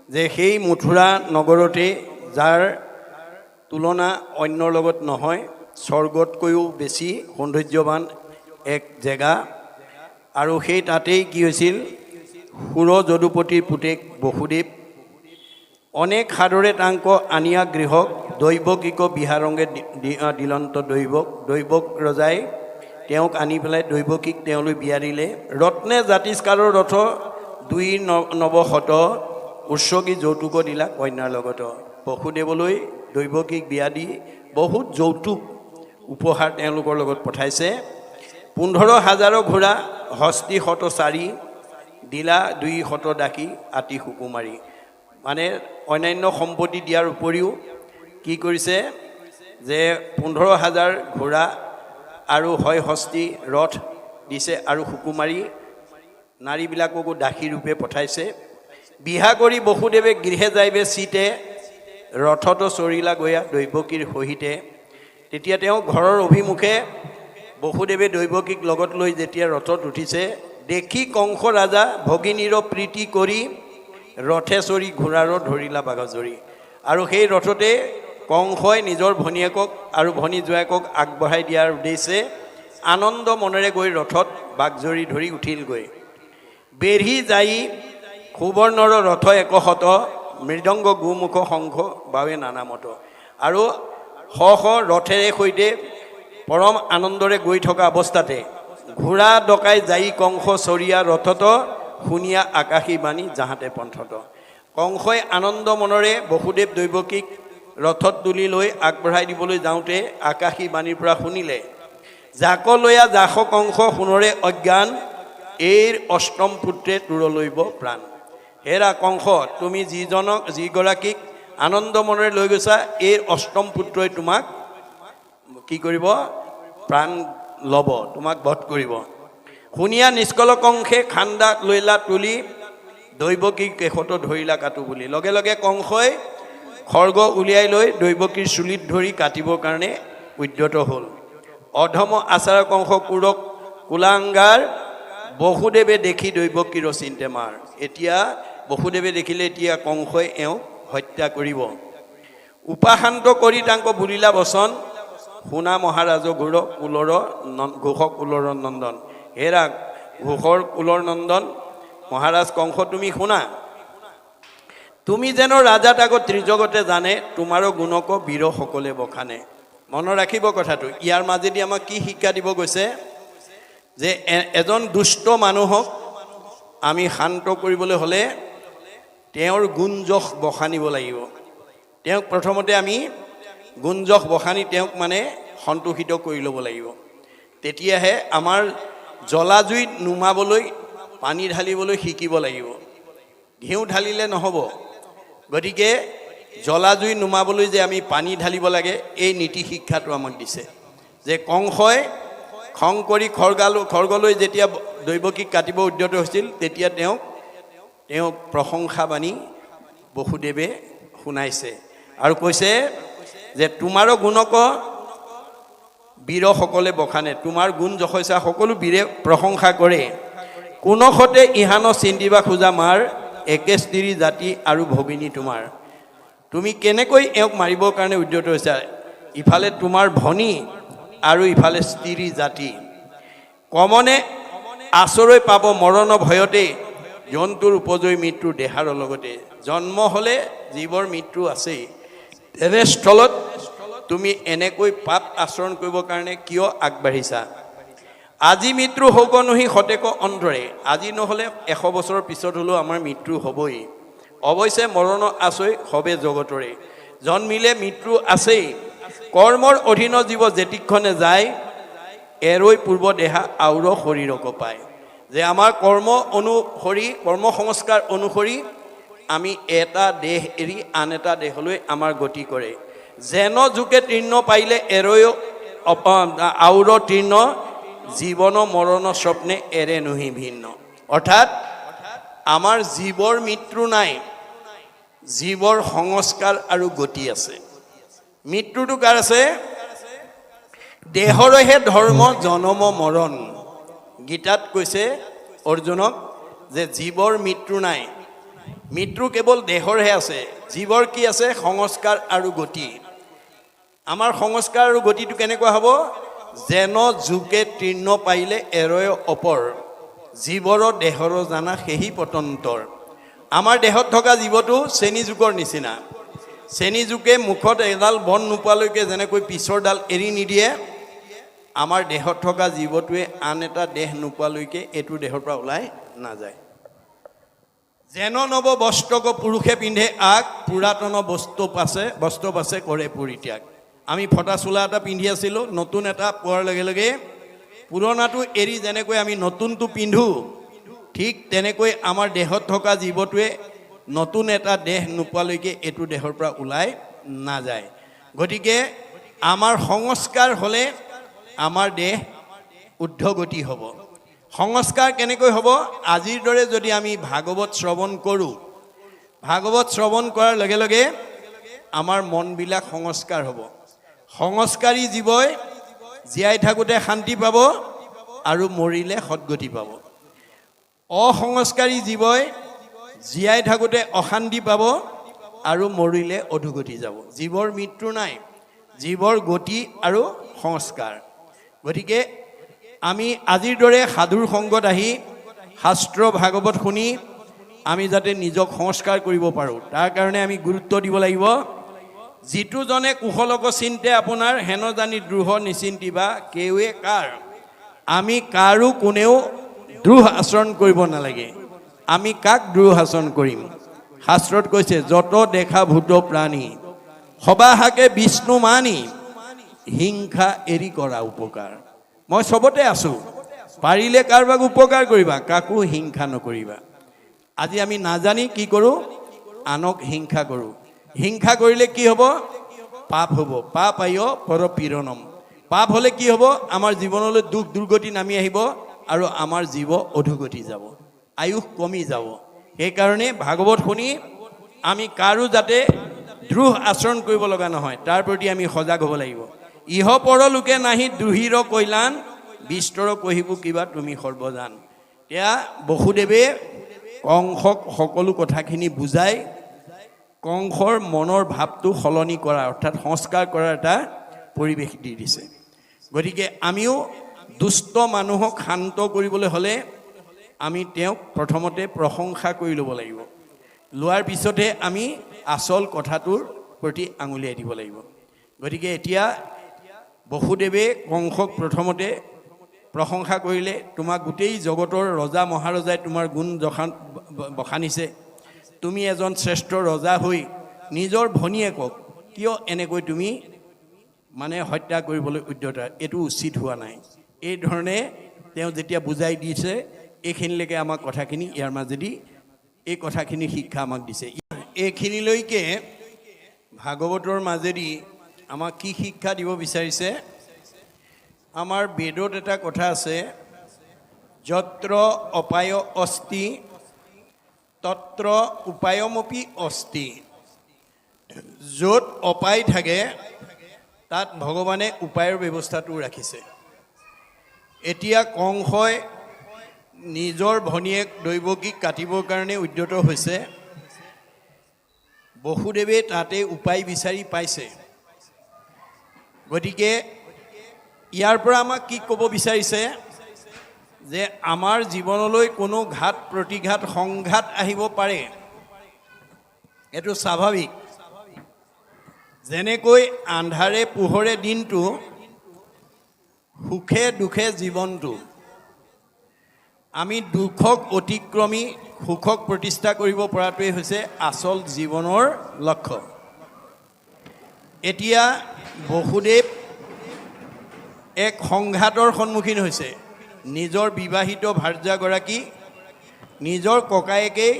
যে সেই মথুৰা নগৰতে যাৰ তুলনা অন্যৰ লগত নহয়, স্বৰ্গতকৈও বেছি সৌন্দৰ্যৱান এক জেগা। আৰু সেই তাতেই কি হৈছিল, সুৰ যদুপতিৰ পুতেক বসুদেৱ অনেক সাদৰে তাংক আনিয়া গৃহক দৈৱকীক বিহাৰংগে দিলন্ত দৈৱক ৰজাই তেওঁক আনি পেলাই দৈৱকীক তেওঁলৈ বিয়া দিলে। ৰত্নে জাতিস্কাৰৰ ৰথ 2 উৎসৰ্গী যৌতুক দিলা কন্যাৰ লগত। বসুদেৱলৈ দৈৱকীক বিয়া দি বহুত যৌতুক উপহাৰ তেওঁলোকৰ লগত পঠাইছে। 15,000 ঘোঁৰা, হস্তি 104 দিলা, 200 ডাকি আতি সুকুমাৰী। মানে অন্যান্য সম্পত্তি দিয়াৰ উপৰিও কি কৰিছে যে 15,000 ঘোঁৰা আৰু হয় হস্তি ৰথ দিছে আৰু সুকুমাৰী নাৰীবিলাককো দাসী ৰূপে পঠাইছে। বিহা কৰি বসুদেৱে গৃহে যাইবে চিতে, ৰথতো চৰিলা গয়া দৈৱকীৰ সহিতে। তেতিয়া তেওঁ ঘৰৰ অভিমুখে বসুদেৱে দৈৱকীক লগত লৈ যেতিয়া ৰথত উঠিছে, দেখি কংস ৰাজা ভগিনীৰ প্ৰীতি কৰি ৰথে চৰি ঘোঁৰাৰো ধৰিলা বাগজৰি। আৰু সেই ৰথতে কংসই নিজৰ ভনীয়েকক আৰু ভনী জোৱাইকক আগবঢ়াই দিয়াৰ উদ্দেশ্যে আনন্দ মনেৰে গৈ ৰথত বাগজৰি ধৰি উঠিলগৈ। বেঢ়ি যাই সুবৰ্ণৰ ৰথ 100, মৃদংগ গোমুখ শংখ বাৱে নানামত। আৰু শ ৰথেৰে সৈতে পৰম আনন্দৰে গৈ থকা অৱস্থাতে ঘোঁৰা ডকাই যাই কংস চৰিয়া ৰথত শুনিয়া আকাশী বাণী যাহাতে পন্থত। কংসই আনন্দ মনেৰে বসুদেৱ দৈৱকীক ৰথত তুলি লৈ আগবঢ়াই দিবলৈ যাওঁতে আকাশী বাণীৰ পৰা শুনিলে, জাক লৈয়া জাস কংস সোণৰে অজ্ঞান, এইৰ অষ্টম পুত্ৰে তোৰ লৈব প্ৰাণ। হেৰা কংস, তুমি যিগৰাকীক আনন্দ মনেৰে লৈ গৈছা, এই অষ্টম পুত্ৰই তোমাক কি কৰিব, প্ৰাণ ল'ব, তোমাক বধ কৰিব। শুনিয়া নিষ্কল কংসে খান্দা লৈলা তুলি, দৈৱকীক কেশত ধৰিলা কাটো বুলি। লগে লগে কংসই খৰ্গ উলিয়াই লৈ দৈৱকীৰ চুলিত ধৰি কাটিবৰ কাৰণে উদ্যত হ'ল। অধম আচাৰ কংস কুলাংগাৰ, বসুদেৱে দেখি দৈৱকীৰ চিন্তে মাৰ। এতিয়া বসুদেৱে দেখিলে এতিয়া কংসই এওঁক হত্যা কৰিব। উপাশান্ত কৰি তাংক বুলিলা বচন, শুনা মহাৰাজ ঘোষক কুলৰ নন্দন। হেৰা ঘোষৰ কুলৰ নন্দন মহাৰাজ কংস, তুমি শুনা, তুমি যেন ৰাজা তাক ত্ৰিজগতে জানে, তোমাৰো গুণক বীৰ সকলে বখানে। মনত ৰাখিব কথাটো। ইয়াৰ মাজেদি আমাক কি শিক্ষা দিব গৈছে, যে এজন দুষ্ট মানুহক আমি শান্ত কৰিবলৈ হ'লে তেওঁৰ গুণযশ বখানিব লাগিব। তেওঁক প্ৰথমতে আমি গুণযশ বখানি তেওঁক মানে সন্তোষিত কৰি ল'ব লাগিব। তেতিয়াহে আমাৰ জ্বলা জুইত নুমাবলৈ পানী ঢালিবলৈ শিকিব লাগিব। ঘিউ ঢালিলে নহ'ব। গতিকে জ্বলা জুই নুমাবলৈ যে আমি পানী ঢালিব লাগে, এই নীতি শিক্ষাটো আমাক দিছে। যে কংসই খং কৰি খৰ্গলৈ যেতিয়া দৈৱকীক কাটিব উদ্যত হৈছিল, তেতিয়া তেওঁক প্ৰশংসা বাণী বসুদেৱে শুনাইছে আৰু কৈছে যে তোমাৰো গুণক বীৰসকলে বখানে, তোমাৰ গুণ যশস্যা সকলো বীৰে প্ৰশংসা কৰে। কোনসতে ইহান চিন্তিবা খোজা মাৰ, একে স্ত্ৰী জাতি আৰু ভগিনী তোমাৰ। তুমি কেনেকৈ এওঁক মাৰিবৰ কাৰণে উদ্যত হৈছা, ইফালে তোমাৰ ভনী আৰু ইফালে স্ত্ৰী জাতি। কমনে আচৰৈ পাব মৰণ ভয়তে, জন্তুৰ উপজয়ী মৃত্যু দেহাৰ লগতে। জন্ম হ'লে জীৱৰ মৃত্যু আছেই, তেনেস্থলত তুমি এনেকৈ পাপ আচৰণ কৰিবৰ কাৰণে কিয় আগবাঢ়িছা। আজি মৃত্যু হওক নহি সতেক অন্তৰে, আজি নহ'লে 100 বছৰৰ পিছত হ'লেও আমাৰ মৃত্যু হ'বই। অৱশ্যে মৰণ আছৈ সবে জগতৰে, জন্মিলে মৃত্যু আছেই। কৰ্মৰ অধীন জীৱ যেতিক্ষণে যায়, এৰৈ পূৰ্ব দেহা আউৰ শৰীৰক পায়। যে আমাৰ কৰ্ম সংস্কাৰ অনুসৰি আমি এটা দেহ এৰি আন এটা দেহলৈ আমাৰ গতি কৰে। যেন যুগে তৃৰ্ণ পাইলে এৰৈ আউৰ তৃৰ্ণ, জীৱন মৰণ স্বপ্নে এৰে নহি ভিন্ন। অৰ্থাৎ আমাৰ জীৱৰ মৃত্যু নাই, জীৱৰ সংস্কাৰ আৰু গতি আছে। মৃত্যুটো কাৰ আছে, দেহৰহে ধৰ্ম জনম মৰণ। গীতাত কৈছে অৰ্জুনক যে জীৱৰ মৃত্যু নাই, মৃত্যু কেৱল দেহৰহে আছে, জীৱৰ কি আছে? সংস্কাৰ আৰু গতি। আমাৰ সংস্কাৰ আৰু গতিটো কেনেকুৱা হ'ব? যেন জোকে তৃণ পাৰিলে এৰয় অপৰ, জীৱৰ দেহৰ জানা সেহি পতন্তৰ। আমাৰ দেহত থকা জীৱটো চেনী জোকৰ নিচিনা। চেনী জোকে মুখত এডাল বন নোপোৱালৈকে যেনেকৈ পিছৰ ডাল এৰি নিদিয়ে, আমাৰ দেহত থকা জীৱটোৱে আন এটা দেহ নোপোৱালৈকে এইটো দেহৰ পৰা ওলাই নাযায়। যেন নৱ বস্ত্ৰক পুৰুষে পিন্ধে আগ, পুৰাতন বস্ত্ৰ পাছে কৰে পৰিত্যাগ। আমি ফটা চোলা এটা পিন্ধি আছিলোঁ, নতুন এটা পোৱাৰ লগে লগে পুৰণাটো এৰি যেনেকৈ আমি নতুনটো পিন্ধোঁ, ঠিক তেনেকৈ আমাৰ দেহত থকা জীৱটোৱে নতুন এটা দেহ নোপোৱালৈকে এইটো দেহৰ পৰা ওলাই নাযায়। গতিকে আমাৰ সংস্কাৰ হ'লে আমাৰ দেহ ঊৰ্ধ্বগতি হ'ব। সংস্কাৰ কেনেকৈ হ'ব? আজিৰ দৰে যদি আমি ভাগৱত শ্ৰৱণ কৰোঁ, ভাগৱত শ্ৰৱণ কৰাৰ লগে লগে আমাৰ মনবিলাক সংস্কাৰ হ'ব। সংস্কাৰী জীৱই জীয়াই থাকোঁতে শান্তি পাব আৰু মৰিলে সদ্গতি পাব। অসংস্কাৰী জীৱই জীয়াই থাকোঁতে অশান্তি পাব আৰু মৰিলে অধোগতি যাব। জীৱৰ মৃত্যু নাই, জীৱৰ গতি আৰু সংস্কাৰ। গতিকে আমি আজিৰ দৰে সাধুৰ সংগত আহি শাস্ত্ৰ ভাগৱত শুনি আমি যাতে নিজক সংস্কাৰ কৰিব পাৰোঁ, তাৰ কাৰণে আমি গুৰুত্ব দিব লাগিব। যিটো জনে কুশলক চিন্তে আপোনাৰ, হেন জানি দ্ৰোহ নিচিন্তিবা কেৱে কাৰ। আমি কাৰো কোনেও দ্ৰোহ আচৰণ কৰিব নালাগে। আমি কাক দ্ৰোহ আচৰণ কৰিম? শাস্ত্ৰত কৈছে, যত দেখা ভূত প্ৰাণী সবাহাকে বিষ্ণু মানি, হিংসা এৰি কৰা উপকাৰ। মই চবতে আছোঁ, পাৰিলে কাৰোবাক উপকাৰ কৰিবা, কাকো হিংসা নকৰিবা। আজি আমি নাজানি কি কৰোঁ? আনক হিংসা কৰোঁ। হিংসা কৰিলে কি হ'ব? পাপ হ'ব। পাপ আয় পৰপীড়নম। পাপ হ'লে কি হ'ব? আমাৰ জীৱনলৈ দুখ দুৰ্গতি নামি আহিব আৰু আমাৰ জীৱ অধোগতি যাব, আয়ুস কমি যাব। সেইকাৰণে ভাগৱত শুনি আমি কাৰো যাতে দ্ৰোহ আচৰণ কৰিব লগা নহয়, তাৰ প্ৰতি আমি সজাগ হ'ব লাগিব। ইহ পৰলোকে নাহি দ্ৰোহীৰ কল্যাণ, বিস্তৰ কহিব কিবা তুমি সৰ্বজান। এতিয়া বসুদেৱে কংসক সকলো কথাখিনি বুজাই কংসৰ মনৰ ভাৱটো সলনি কৰা, অৰ্থাৎ সংস্কাৰ কৰাৰ এটা পৰিৱেশ দি দিছে। গতিকে আমিও দুষ্ট মানুহক শান্ত কৰিবলৈ হ'লে আমি তেওঁক প্ৰথমতে প্ৰশংসা কৰি ল'ব লাগিব। লোৱাৰ পিছতহে আমি আচল কথাটোৰ প্ৰতি আঙুলিয়াই দিব লাগিব। গতিকে এতিয়া বসুদেৱে কংসক প্ৰথমতে প্ৰশংসা কৰিলে, তোমাক গোটেই জগতৰ ৰজা মহাৰজাই তোমাৰ গুণ বখানিছে। তুমি এজন শ্ৰেষ্ঠ ৰজা হৈ নিজৰ ভনীয়েকক কিয় এনেকৈ তুমি হত্যা কৰিবলৈ উদ্যত? এইটো উচিত হোৱা নাই। এই ধৰণে তেওঁ যেতিয়া বুজাই দিছে, এইখিনিলৈকে আমাক কথাখিনি, ইয়াৰ মাজেদি এই কথাখিনি শিক্ষা আমাক দিছে। এইখিনিলৈকে ভাগৱতৰ মাজেদি আমাক কি শিক্ষা দিব বিচাৰিছে? আমাৰ বেদত এটা কথা আছে, যত্ৰ অপায় অস্তি তত্ৰ উপায়মপি অস্তি। য'ত অপায় থাকে তাত ভগৱানে উপায়ৰ ব্যৱস্থাটো ৰাখিছে। এতিয়া কংসই নিজৰ ভনীয়েক দৈৱকীক কাটিবৰ কাৰণে উদ্যত হৈছে। বসুদেৱে তাতে উপায় বিচাৰি পাইছে। গতিকে ইয়াৰ পৰা আমাক কি ক'ব বিচাৰিছে? যে আমাৰ জীৱনলৈ কোনো ঘাত প্ৰতিঘাত সংঘাত আহিব পাৰে, এইটো স্বাভাৱিক। যেনেকৈ আন্ধাৰে পোহৰে দিনটো, সুখে দুখে জীৱনটো, আমি দুখক অতিক্ৰমি সুখক প্ৰতিষ্ঠা কৰিব পৰাটোৱেই হৈছে আচল জীৱনৰ লক্ষ্য। এতিয়া বসুদেৱ এক সংঘাতৰ সন্মুখীন হৈছে। নিজৰ বিবাহিত ভাৰ্যাগৰাকী নিজৰ ককায়েকেই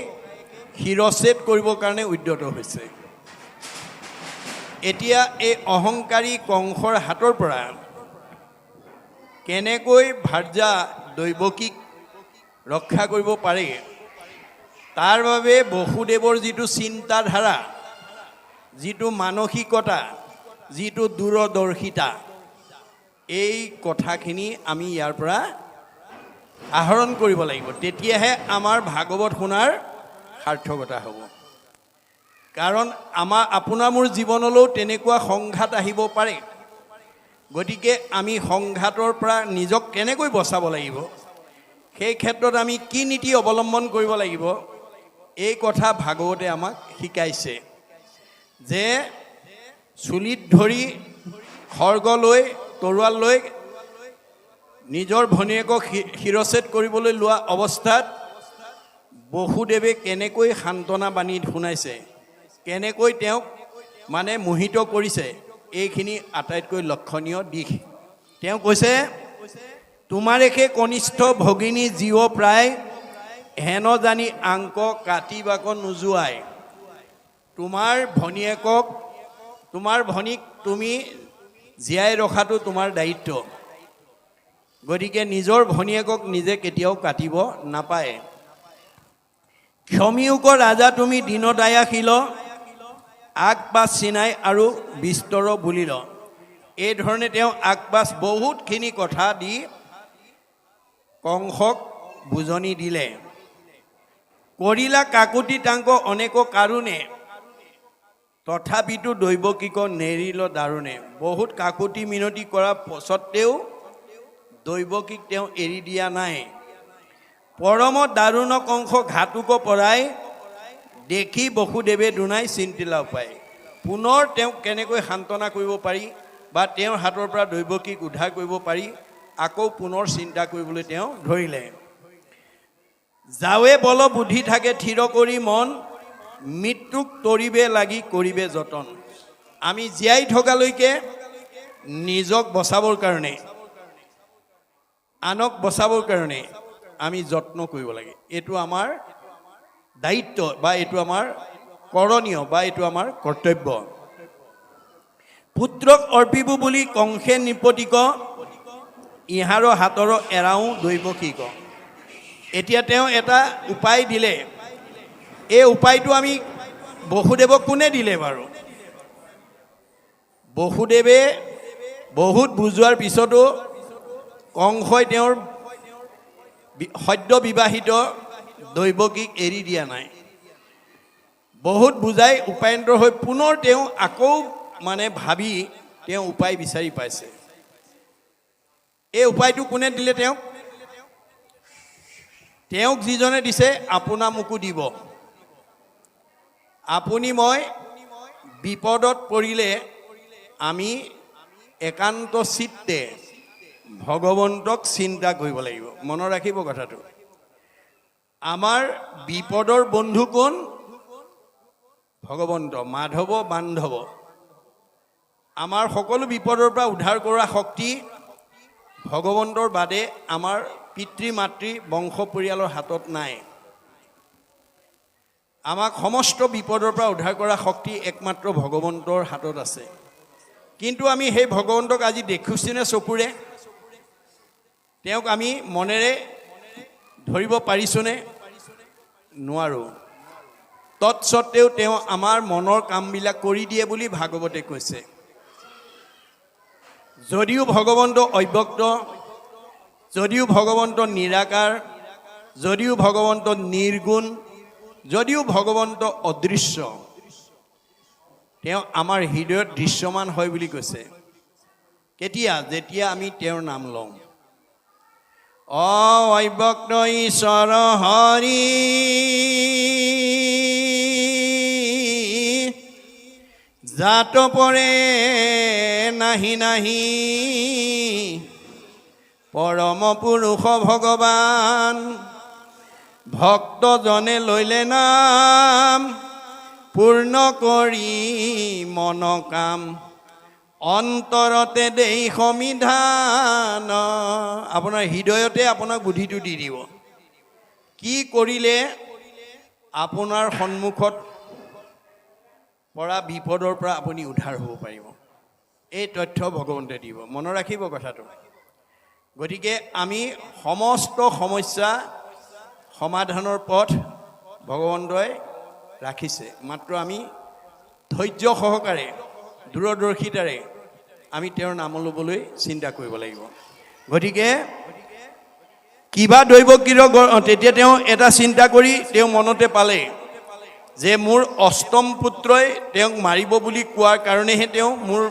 শিৰচ্ছেদ কৰিবৰ কাৰণে উদ্যত হৈছে। এতিয়া এই অহংকাৰী কংসৰ হাতৰ পৰা কেনেকৈ ভাৰ্যা দৈৱকীক ৰক্ষা কৰিব পাৰে, তাৰ বাবে বসুদেৱৰ যিটো চিন্তাধাৰা, যিটো মানসিকতা, যিটো দূৰদৰ্শিতা, এই কথাখিনি আমি ইয়াৰ পৰা আহৰণ কৰিব লাগিব। তেতিয়াহে আমাৰ ভাগৱত শুনাৰ সাৰ্থকতা হ'ব। কাৰণ আপোনাৰ মোৰ জীৱনলৈও তেনেকুৱা সংঘাত আহিব পাৰে। গতিকে আমি সংঘাতৰ পৰা নিজক কেনেকৈ বচাব লাগিব, সেই ক্ষেত্ৰত আমি কি নীতি অৱলম্বন কৰিব লাগিব, এই কথা ভাগৱতে আমাক শিকাইছে যে চুলিত ধৰি খৰ্গ লৈ তৰোৱাল লৈ নিজৰ ভনীয়েকক শিৰচ্ছেদ কৰিবলৈ লোৱা অৱস্থাত বসুদেৱে কেনেকৈ সান্তনা বাণী শুনাইছে, কেনেকৈ তেওঁক মানে মোহিত কৰিছে, এইখিনি আটাইতকৈ লক্ষণীয় দিশ। তেওঁ কৈছে, তোমাৰে সেই কনিষ্ঠ ভগিনী জীৱ প্ৰায় হেন জানি আংক কাটি বাক নোযোৱাই। তোমাৰ ভনীয়েকক, তোমাৰ ভনীক তুমি জীয়াই ৰখাটো তোমাৰ দায়িত্ব। গতিকে নিজৰ ভনীয়েকক নিজে কেতিয়াও কাটিব নাপায়। ক্ষমিয়োগ ৰাজা তুমি দীনদায়াশীল, আগপাছ চিনাই আৰু বিস্তৰ বুলিল। এই ধৰণে তেওঁ আগপাছ বহুতখিনি কথা দি কংসক বুজনি দিলে। কৰিলা কাকুতি তাংক অনেক কাৰুণে, তথাপিতো দৈৱকীক নেৰিল দাৰুণে। বহুত কাকুতি মিনতি কৰা স্বত্তেও দৈৱকীক তেওঁ এৰি দিয়া নাই। পৰম দাৰুণ কংস ঘাতুক পৰাই, দেখি বসুদেৱে দুনাই চিন্তিলা উপায়। পুনৰ তেওঁক কেনেকৈ সান্তনা কৰিব পাৰি বা তেওঁৰ হাতৰ পৰা দৈৱকীক উদ্ধাৰ কৰিব পাৰি, আকৌ পুনৰ চিন্তা কৰিবলৈ তেওঁ ধৰিলে। যাৱে বল বুদ্ধি থাকে থিৰ কৰি মন, মৃত্যুক তৰিবে লাগি কৰিবে যতন। আমি জীয়াই থকালৈকে নিজক বচাবৰ কাৰণে, আনক বচাবৰ কাৰণে আমি যত্ন কৰিব লাগে। এইটো আমাৰ দায়িত্ব বা এইটো আমাৰ কৰণীয় বা এইটো আমাৰ কৰ্তব্য। পুত্ৰক অৰ্পিব বুলি কংসে নিপতিক, ইহাৰ হাতৰ এৰাও দৈৱকীক। এতিয়া তেওঁ এটা উপায় দিলে। এই উপায়টো আমি বসুদেৱক কোনে দিলে বাৰু? বসুদেৱে বহুত বুজোৱাৰ পিছতো কংসই তেওঁৰ সদ্য বিবাহিত দৈৱকীক এৰি দিয়া নাই। বহুত বুজাই উপায়ন্তৰ হৈ পুনৰ তেওঁ আকৌ মানে ভাবি তেওঁ উপায় বিচাৰি পাইছে। এই উপায়টো কোনে দিলে তেওঁক? তেওঁক যিজনে দিছে আপোনা মোকো দিব। আপুনি মই বিপদত পৰিলে আমি একান্ত চিত্তে ভগৱন্তক চিন্তা কৰিব লাগিব। মনত ৰাখিব কথাটো। আমাৰ বিপদৰ বন্ধু কোন? ভগৱন্ত, মাধৱ বান্ধৱ। আমাৰ সকলো বিপদৰ পৰা উদ্ধাৰ কৰা শক্তি ভগৱন্তৰ বাদে আমাৰ পিতৃ মাতৃ বংশ পৰিয়ালৰ হাতত নাই। আমাক সমস্ত বিপদৰ পৰা উদ্ধাৰ কৰা শক্তি একমাত্ৰ ভগৱন্তৰ হাতত আছে। কিন্তু আমি সেই ভগৱন্তক আজি দেখিছোনে চকুৰে? তেওঁক আমি মনেৰে ধৰিব পাৰিছোনে? নোৱাৰোঁ। তৎসত্ত্বেও তেওঁ আমাৰ মনৰ কামবিলাক কৰি দিয়ে বুলি ভাগৱতে কৈছে। যদিও ভগৱন্ত অব্যক্ত, যদিও ভগৱন্ত নিৰাকাৰ, যদিও ভগৱন্ত নিৰ্গুণ, যদিও ভগৱন্ত অদৃশ্য, তেওঁ আমাৰ হৃদয়ত দৃশ্যমান হয় বুলি কৈছে। কেতিয়া? যেতিয়া আমি তেওঁৰ নাম লওঁ। অব্যক্ত ঈশ্বৰ হৰি, জাত পৰে নাহি নাহি, পৰম পুৰুষ ভগৱান, ভক্তজনে লৈলে নাম, পূৰ্ণ কৰি মন কাম, অন্তৰতে দেই সমিধান। আপোনাৰ হৃদয়তে আপোনাক বুদ্ধিটো দি দিব। কি কৰিলে আপোনাৰ সন্মুখত পৰা বিপদৰ পৰা আপুনি উদ্ধাৰ হ'ব পাৰিব, এই তথ্য ভগৱন্তে দিব। মনত ৰাখিব কথাটো। গতিকে আমি সমস্ত সমস্যা সমাধানৰ পথ ভগৱন্তই ৰাখিছে। মাত্ৰ আমি ধৈৰ্য সহকাৰে দূৰদৰ্শিতাৰে আমি তেওঁৰ নাম ল'বলৈ চিন্তা কৰিব লাগিব। গতিকে কিবা দৈৱকীৰ তেতিয়া তেওঁ এটা চিন্তা কৰি তেওঁ মনতে পালে যে মোৰ অষ্টম পুত্ৰই তেওঁক মাৰিব বুলি কোৱাৰ কাৰণেহে তেওঁ মোৰ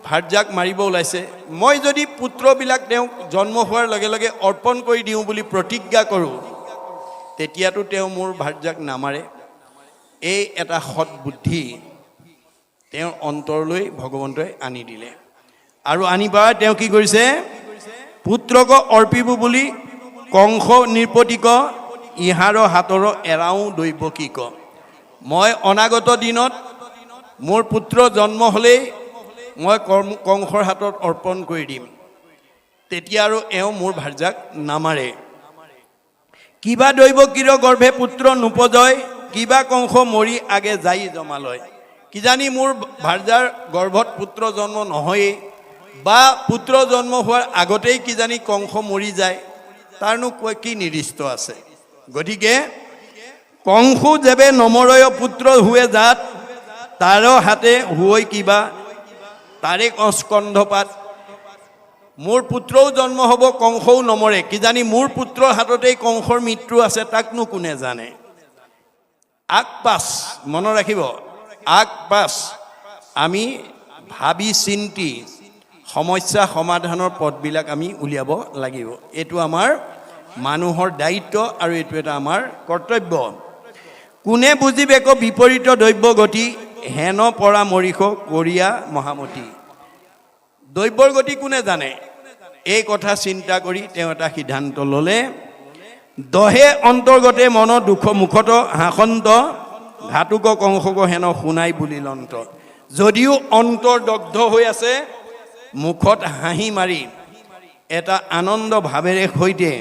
ভাৰ্যাক মাৰিব ওলাইছে। মই যদি পুত্ৰবিলাক তেওঁক জন্ম হোৱাৰ লগে লগে অৰ্পণ কৰি দিওঁ বুলি প্ৰতিজ্ঞা কৰোঁ, তেতিয়াতো তেওঁ মোৰ ভাৰ্যাক নামাৰে। এই এটা সৎ বুদ্ধি তেওঁৰ অন্তৰলৈ ভগৱন্তই আনি দিলে। আৰু আনি পাই তেওঁ কি কৰিছে, পুত্ৰক অৰ্পিব বুলি কংস নৃপতিক ইহাৰ হাতৰ এৰাও দৈৱকীক। মই অনাগত দিনত মোৰ পুত্ৰ জন্ম হ'লেই মই কংসৰ হাতত অৰ্পণ কৰি দিম, তেতিয়া আৰু এওঁ মোৰ ভাৰ্যাক নামাৰে। কিবা দৈৱকীৰ গৰ্ভে পুত্ৰ নোপজয়, কিবা কংস মৰি আগে যাই জমালয়। কিজানি মোৰ ভাৰ্যাৰ গৰ্ভত পুত্ৰ জন্ম নহয়েই, বা পুত্ৰ জন্ম হোৱাৰ আগতেই কিজানি কংস মৰি যায়, তাৰনো কি নিৰ্দিষ্ট আছে। গতিকে কংসু যেবে নমৰয় পুত্ৰ হুৱে জাত, তাৰ হাতে হুৱৈ কিবা তাৰে স্কন্ধপাত। মোৰ পুত্ৰও জন্ম হ'ব, কংসও নমৰে, কিজানি মোৰ পুত্ৰৰ হাততেই কংসৰ মৃত্যু আছে, তাকনো কোনে জানে। আগপাছ মনত ৰাখিব, আগপাছ আমি ভাবি চিন্তি সমস্যা সমাধানৰ পথবিলাক আমি উলিয়াব লাগিব। এইটো আমাৰ মানুহৰ দায়িত্ব আৰু এইটো এটা আমাৰ কৰ্তব্য। কোনে বুজিব একো বিপৰীত দৈব্য গতি, হেন পৰা মৰিষ কৰিয়া মহামতি। দৈব্যৰ গতি কোনে জানে, এই কথা চিন্তা কৰি তেওঁ এটা সিদ্ধান্ত ল'লে। দহে অন্তৰ্গতে মন দুখ মুখত হাসন্ত, ঘাতুক কংসক হেন শুনাই বুলি লন্ত। যদিও অন্তৰ দগ্ধ হৈ আছে, মুখত হাঁহি মাৰি এটা আনন্দ ভাৱেৰে সৈতে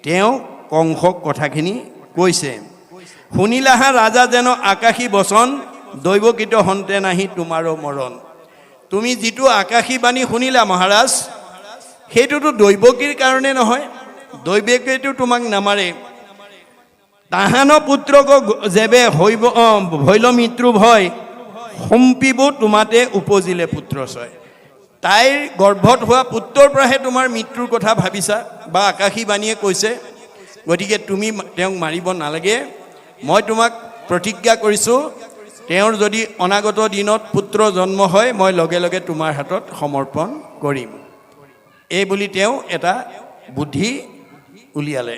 তেওঁ কংসক কথাখিনি কৈছে। শুনিলাহা ৰাজা যেন আকাশী বচন, দৈৱকীত হন্তে নাহি তোমাৰো মৰণ। তুমি যিটো আকাশী বাণী শুনিলা মহাৰাজ, সেইটোতো দৈৱকীৰ কাৰণে নহয়, দৈৱকীটো তোমাক নামাৰে। তাহান পুত্ৰক যেবে ভৈল মৃত্যু ভয়, সম্পিব তোমাতে উপজিলে পুত্ৰ ছয়। তাইৰ গৰ্ভত হোৱা পুত্ৰৰ পৰাহে তোমাৰ মৃত্যুৰ কথা ভাবিছা, বা আকাশী বাণীয়ে কৈছে। গতিকে তুমি তেওঁক মাৰিব নালাগে। মই তোমাক প্ৰতিজ্ঞা কৰিছোঁ, তেওঁৰ যদি অনাগত দিনত পুত্ৰ জন্ম হয়, মই লগে লগে তোমাৰ হাতত সমৰ্পণ কৰিম। এই বুলি তেওঁ এটা বুদ্ধি উলিয়ালে।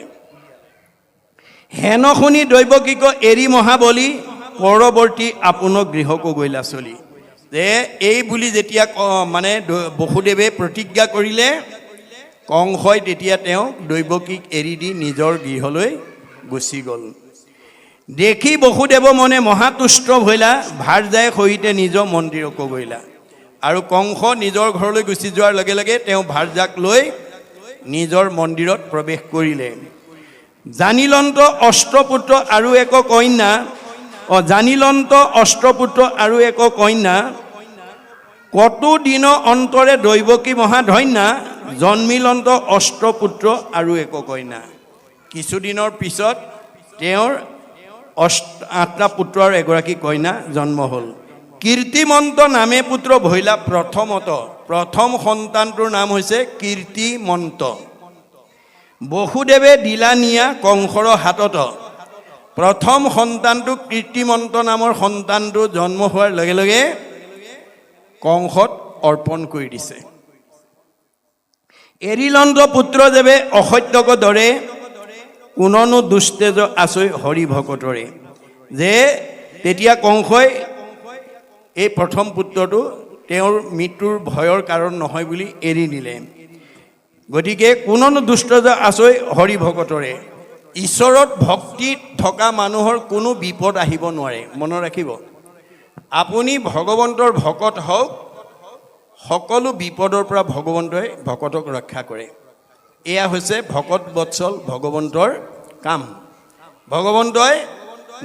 হেন শুনি দৈৱকীক এৰি মহাবলী, পৰৱৰ্তী আপোনক গৃহকো গৈলা চলি। যে এই বুলি যেতিয়া মানে বসুদেৱে প্ৰতিজ্ঞা কৰিলে, কংসই তেতিয়া তেওঁক দৈৱকীক এৰি দি নিজৰ গৃহলৈ গুচি গ'ল। দেখি বসুদেৱ মনে মহাতুষ্ট ভৈলা, ভাৰ্যাই সহিতে নিজৰ মন্দিৰকো গৈলা। আৰু কংস নিজৰ ঘৰলৈ গুচি যোৱাৰ লগে লগে তেওঁ ভাৰ্যাক লৈ নিজৰ মন্দিৰত প্ৰৱেশ কৰিলে। জানিলন্ত অষ্টপুত্ৰ আৰু এক কন্যা, জানিলন্ত অষ্টপুত্ৰ আৰু এক কন্যা, কতো দিন অন্তৰে দৈৱকী মহাধন্যা, জন্মিলন্ত অষ্টপুত্ৰ আৰু এক কন্যা। কিছুদিনৰ পিছত তেওঁৰ 8টা পুত্ৰ আৰু এগৰাকী কন্যা জন্ম হ'ল। কীৰ্তিমন্ত নামে পুত্ৰ ভৈলা প্ৰথমত। প্ৰথম সন্তানটোৰ নাম হৈছে কীৰ্তিমন্ত। বসুদেৱে দিলা নিয়া কংসৰ হাতত। প্ৰথম সন্তানটো কীৰ্তিমন্ত নামৰ সন্তানটো জন্ম হোৱাৰ লগে লগে কংসত অৰ্পণ কৰি দিছে। এৰিলন্ত পুত্ৰ যেবে অসত্যক দৰে, কোননো দুষ্টেজ আছৈ হৰি ভকতৰে। যে তেতিয়া কংসই এই প্ৰথম পুত্ৰটো তেওঁৰ মৃত্যুৰ ভয়ৰ কাৰণ নহয় বুলি এৰি দিলে। গতিকে কোননো দুষ্টেজ আছৈ হৰি ভকতৰে। ঈশ্বৰত ভক্তি থকা মানুহৰ কোনো বিপদ আহিব নোৱাৰে, মনত ৰাখিব। আপুনি ভগৱন্তৰ ভকত হওক, সকলো বিপদৰ পৰা ভগৱন্তই ভকতক ৰক্ষা কৰে। এয়া হৈছে ভকত বৎসল ভগৱন্তৰ কাম। ভগৱন্তই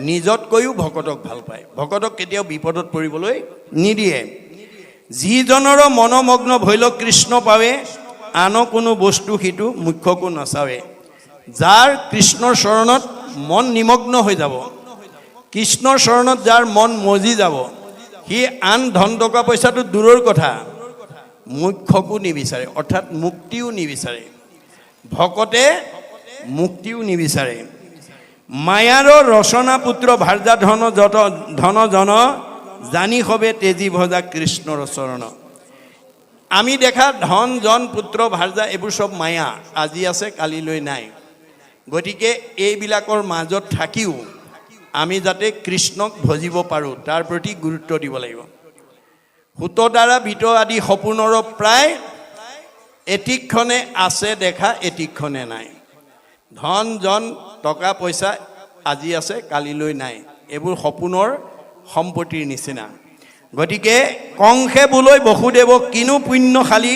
নিজতকৈও ভকতক ভাল পায়, ভকতক কেতিয়াও বিপদত পৰিবলৈ নিদিয়ে। যিজনৰ মনমগ্ন ভৈল কৃষ্ণ পাৱে, আন কোনো বস্তু সিটো মুখ্যকো নাচাৱে। যাৰ কৃষ্ণৰ চৰণত মন নিমগ্ন হৈ যাব, কৃষ্ণৰ চৰণত যাৰ মন মজি যাব, সি আন ধন টকা পইচাটো দূৰৰ কথা, মুখ্যকো নিবিচাৰে, অৰ্থাৎ মুক্তিও নিবিচাৰে। ভকতে মুক্তিও নিবিচাৰে। মায়াৰ ৰচনা পুত্ৰ ভাৰ্যা ধন জন জানি হবে তেজী ভজা কৃষ্ণৰ চৰণ। আমি দেখা ধন জন পুত্ৰ ভাৰ্যা এইবোৰ চব মায়া, আজি আছে কালিলৈ নাই। গতিকে এইবিলাকৰ মাজত থাকিও আমি যাতে কৃষ্ণক ভজিব পাৰোঁ তাৰ প্ৰতি গুৰুত্ব দিব লাগিব। সুত দ্বাৰা বিত আদি সপোনৰ প্ৰায় এটিক্ষণে আছে দেখা এটিক্ষণে নাই। ধন জন টকা পইচা আজি আছে কালিলৈ নাই, এইবোৰ সপোনৰ সম্পত্তিৰ নিচিনা। গতিকে কংসে বোলৈ বসুদেৱক কিনো পুণ্যশালী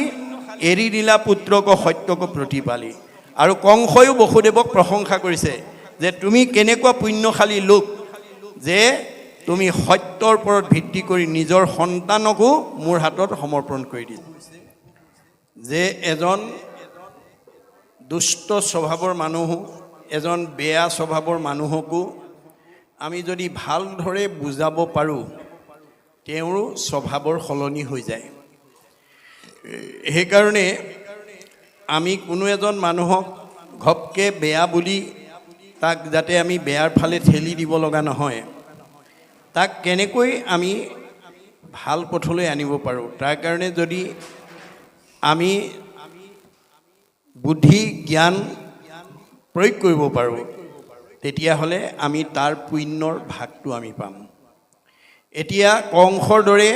এৰি দিলা পুত্ৰক সত্যক প্ৰতিপালি। আৰু কংসইও বসুদেৱক প্ৰশংসা কৰিছে যে তুমি কেনেকুৱা পুণ্যশালী লোক যে তুমি সত্যৰ ওপৰত ভিত্তি কৰি নিজৰ সন্তানকো মোৰ হাতত সমৰ্পণ কৰি দিছা। যে এজন দুষ্ট স্বভাৱৰ মানুহ, এজন বেয়া স্বভাৱৰ মানুহকো আমি যদি ভালদৰে বুজাব পাৰোঁ তেওঁৰো স্বভাৱৰ সলনি হৈ যায়। সেইকাৰণে আমি কোনো এজন মানুহক ঘপকৈ বেয়া বুলি তাক যাতে আমি বেয়াৰ ফালে ঠেলি দিব লগা নহয়, তাক কেনেকৈ আমি ভাল পথলৈ আনিব পাৰোঁ তাৰ কাৰণে যদি আমি বুদ্ধি জ্ঞান প্ৰয়োগ কৰিব পাৰোঁ তেতিয়াহ'লে আমি তাৰ পুণ্যৰ ভাগটো আমি পাম। এতিয়া কংসৰ দৰে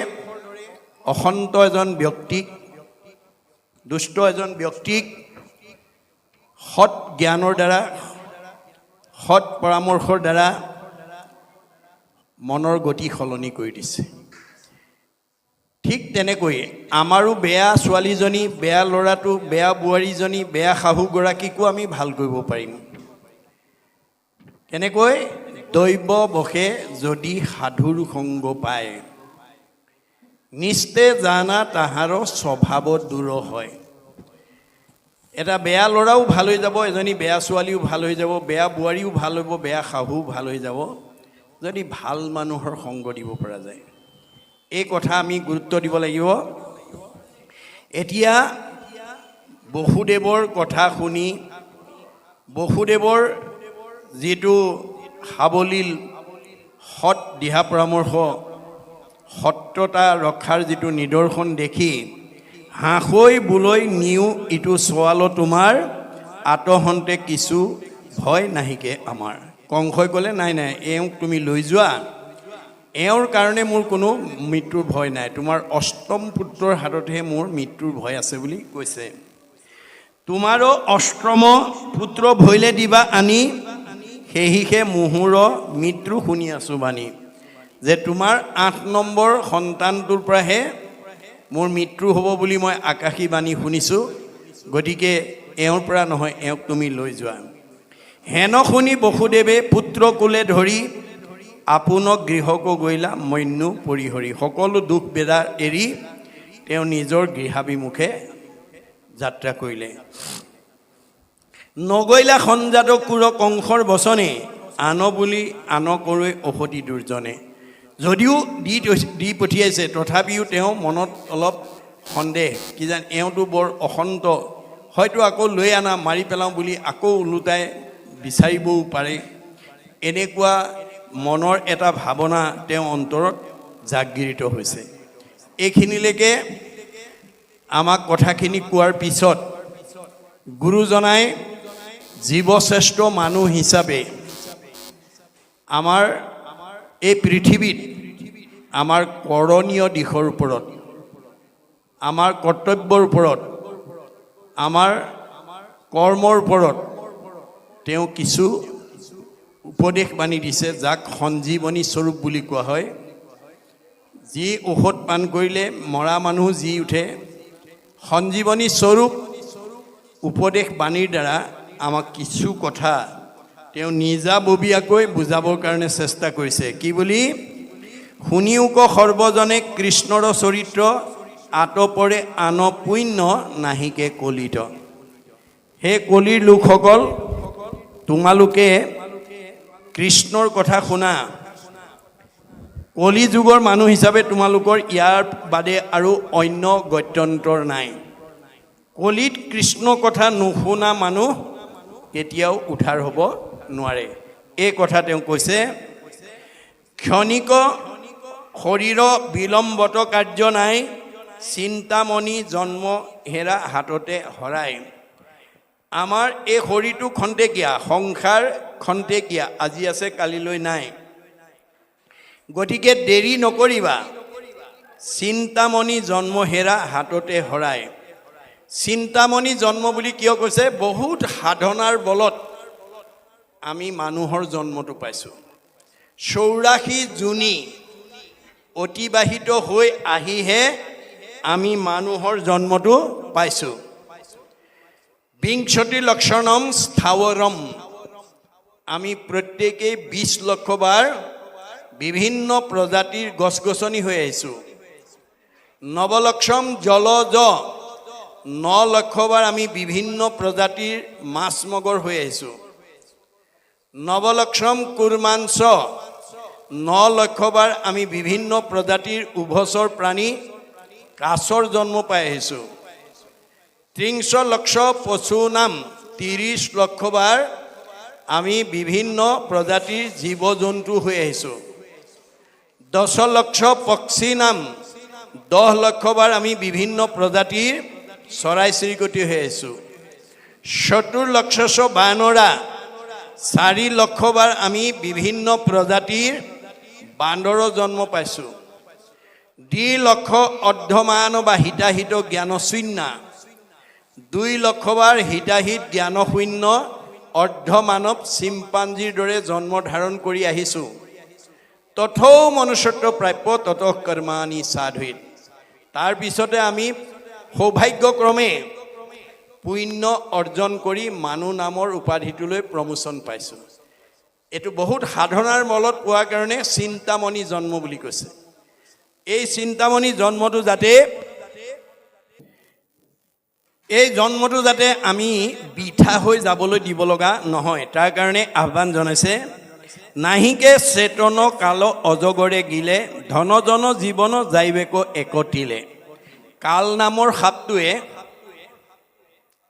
অসন্ত এজন ব্যক্তিক, দুষ্ট এজন ব্যক্তিক সৎ জ্ঞানৰ দ্বাৰা, সৎ পৰামৰ্শৰ দ্বাৰা মনৰ গতি সলনি কৰি দিছে। ঠিক তেনেকৈ আমাৰো বেয়া ছোৱালীজনী, বেয়া ল'ৰাটো, বেয়া বোৱাৰীজনী, বেয়া শাহুগৰাকীকো আমি ভাল কৰিব পাৰিম। কেনেকৈ? দৈৱ বশে যদি সাধুৰ সংগ পায়, নিস্তে জানা তাহাৰ স্বভাৱ দূৰ হয়। এটা বেয়া ল'ৰাও ভাল হৈ যাব, এজনী বেয়া ছোৱালীও ভাল হৈ যাব, বেয়া বোৱাৰীও ভাল হ'ব, বেয়া শাহুও ভাল হৈ যাব যদি ভাল মানুহৰ সংগ দিব পৰা যায়। এই কথা আমি গুৰুত্ব দিব লাগিব। এতিয়া বসুদেৱৰ কথা শুনি, বসুদেৱৰ যিটো সাৱলীল সৎ দিহা পৰামৰ্শ, সত্যতা ৰক্ষাৰ যিটো নিদৰ্শন দেখি হাঁহৈ বোলৈ নিওঁ ইটো চোৱাল তোমাৰ আতহন্তে কিছু ভয় নাহিকে আমাৰ। কংসই ক'লে নাই নাই, এওঁক তুমি লৈ যোৱা, এওঁৰ কাৰণে মোৰ কোনো মৃত্যুৰ ভয় নাই, তোমাৰ অষ্টম পুত্ৰৰ হাততহে মোৰ মৃত্যুৰ ভয় আছে বুলি কৈছে। তোমাৰো অষ্টম পুত্ৰ ভৈলে দিবা আনি, সেহিহে মুহুৰ মৃত্যু শুনি আছোঁ বাণী। যে তোমাৰ 8 নম্বৰ সন্তানটোৰ পৰাহে মোৰ মৃত্যু হ'ব বুলি মই আকাশী বাণী শুনিছোঁ, গতিকে এওঁৰ পৰা নহয়, এওঁক তুমি লৈ যোৱা। হেন শুনি বসুদেৱে পুত্ৰ কোলে ধৰি আপোনক গৃহকো গৈলা মন্যু পৰিহৰি। সকলো দুখ বেদা এৰি তেওঁ নিজৰ গৃহাভিমুখে যাত্ৰা কৰিলে। নগৈলা সঞ্জাত কুৰ কংসৰ বচনে, আন বুলি আন কৰৈ ঔষধি দুৰ্জনে। যদিও দি পঠিয়াইছে তথাপিও তেওঁ মনত অলপ সন্দেহ, কিজান এওঁতো বৰ অসন্ত, হয়তো আকৌ লৈ আনা মাৰি পেলাওঁ বুলি আকৌ ওলোটাই বিচাৰিবও পাৰে। এনেকুৱা মনৰ এটা ভাৱনা তেওঁ অন্তৰত জাগৃত হৈছে। এইখিনিলৈকে আমাক কথাখিনি কোৱাৰ পিছত গুৰুজনাই জীৱশ্ৰেষ্ঠ মানুহ হিচাপে আমাৰ এই পৃথিৱীত আমাৰ কৰণীয় দিশৰ ওপৰত, আমাৰ কৰ্তব্যৰ ওপৰত, আমাৰ কৰ্মৰ ওপৰত তেওঁ কিছু উপদেশ বাণী দিছে, যাক সঞ্জীৱনী স্বৰূপ বুলি কোৱা হয়। যি ঔষধ পান কৰিলে মৰা মানুহ জি উঠে, সঞ্জীৱনী স্বৰূপ উপদেশ বাণীৰ দ্বাৰা আমাক কিছু কথা তেওঁ নিজাববীয়াকৈ বুজাবৰ কাৰণে চেষ্টা কৰিছে। কি বুলি? শুনিওক সৰ্বজনে কৃষ্ণৰ চৰিত্ৰ, আতপৰে আন পুণ্য নাহিকে কলিত। হে কলিৰ লোকসকল, তোমালোকে কৃষ্ণৰ কথা শুনা। কলি যুগৰ মানুহ হিচাপে তোমালোকৰ ইয়াৰ বাদে আৰু অন্য গত্যন্তৰ নাই। কলিত কৃষ্ণ কথা নুশুনা মানুহ কেতিয়াও উদ্ধাৰ হ'ব নোৱাৰে। এই কথা তেওঁ কৈছে, ক্ষণিক শৰীৰ বিলম্বত কাৰ্য নাই, চিন্তামণি জন্ম হেৰা হাততে হৰাই। আমাৰ এই শৰীৰটো খন্তেকীয়া, সংসাৰ খন্তেকীয়া, আজি আছে কালিলৈ নাই। গতিকে দেৰি নকৰিবা, চিন্তামণি জন্ম হেৰা হাততে হৰাই। চিন্তামণি জন্ম বুলি কিয় কৈছে? বহুত সাধনাৰ বলত আমি মানুহৰ জন্মটো পাইছোঁ। 84 যোনি অতিবাহিত হৈ আহিহে আমি মানুহৰ জন্মটো পাইছোঁ। বিংশতি লক্ষণম স্থাৱৰম, আমি প্ৰত্যেকেই 20 লক্ষ বাৰ বিভিন্ন প্ৰজাতিৰ গছ গছনি হৈ আহিছোঁ। নৱলক্ষম জলজ, 9 লক্ষ বাৰ আমি বিভিন্ন প্ৰজাতিৰ মাছ মগৰ হৈ আহিছোঁ। নৱলক্ষম কুৰ্মাংশ, 9 লক্ষ বাৰ আমি বিভিন্ন প্ৰজাতিৰ উভচৰ প্ৰাণী কাছৰ জন্ম পাই আহিছোঁ। 30 লক্ষ পশু নাম, 30 লক্ষ বাৰ আমি বিভিন্ন প্ৰজাতিৰ জীৱ জন্তু হৈ আহিছোঁ। 10 লক্ষ পক্ষী নাম, 10 লক্ষ বাৰ আমি বিভিন্ন প্ৰজাতিৰ চৰাই চিৰিকটি হৈ আহিছোঁ। 70 লক্ষ বানৰা, 4 লক্ষ বাৰ আমি বিভিন্ন প্ৰজাতিৰ বান্দৰৰ জন্ম পাইছোঁ। 2 লক্ষ অৰ্ধমান বা হিতাহিত জ্ঞানশূন্য, 2 লক্ষ বাৰ হিতাহিত জ্ঞানশূন্য অৰ্ধমানৱ চিম্পাঞ্জীৰ দৰে জন্ম ধাৰণ কৰি আহিছোঁ। তথৌ মনুষ্যত্ব প্ৰাপ্য ততঃ কৰ্মাণি সাধুত। তাৰপিছতে আমি সৌভাগ্যক্ৰমে পুণ্য অৰ্জন কৰি মানুহ নামৰ উপাধিটোলৈ প্ৰমোচন পাইছোঁ। এইটো বহুত সাধনাৰ বলত পোৱাৰ কাৰণে চিন্তামণি জন্ম বুলি কৈছে। এই চিন্তামণি জন্মটো যাতে আমি বিঠা হৈ যাবলৈ দিব লগা নহয়, তাৰ কাৰণে আহ্বান জনাইছে। নাহিকে চেতন কাল অজগৰে গিলে, ধন জন জীৱন যাইবেক একতিলে। কাল নামৰ সাপটোৱে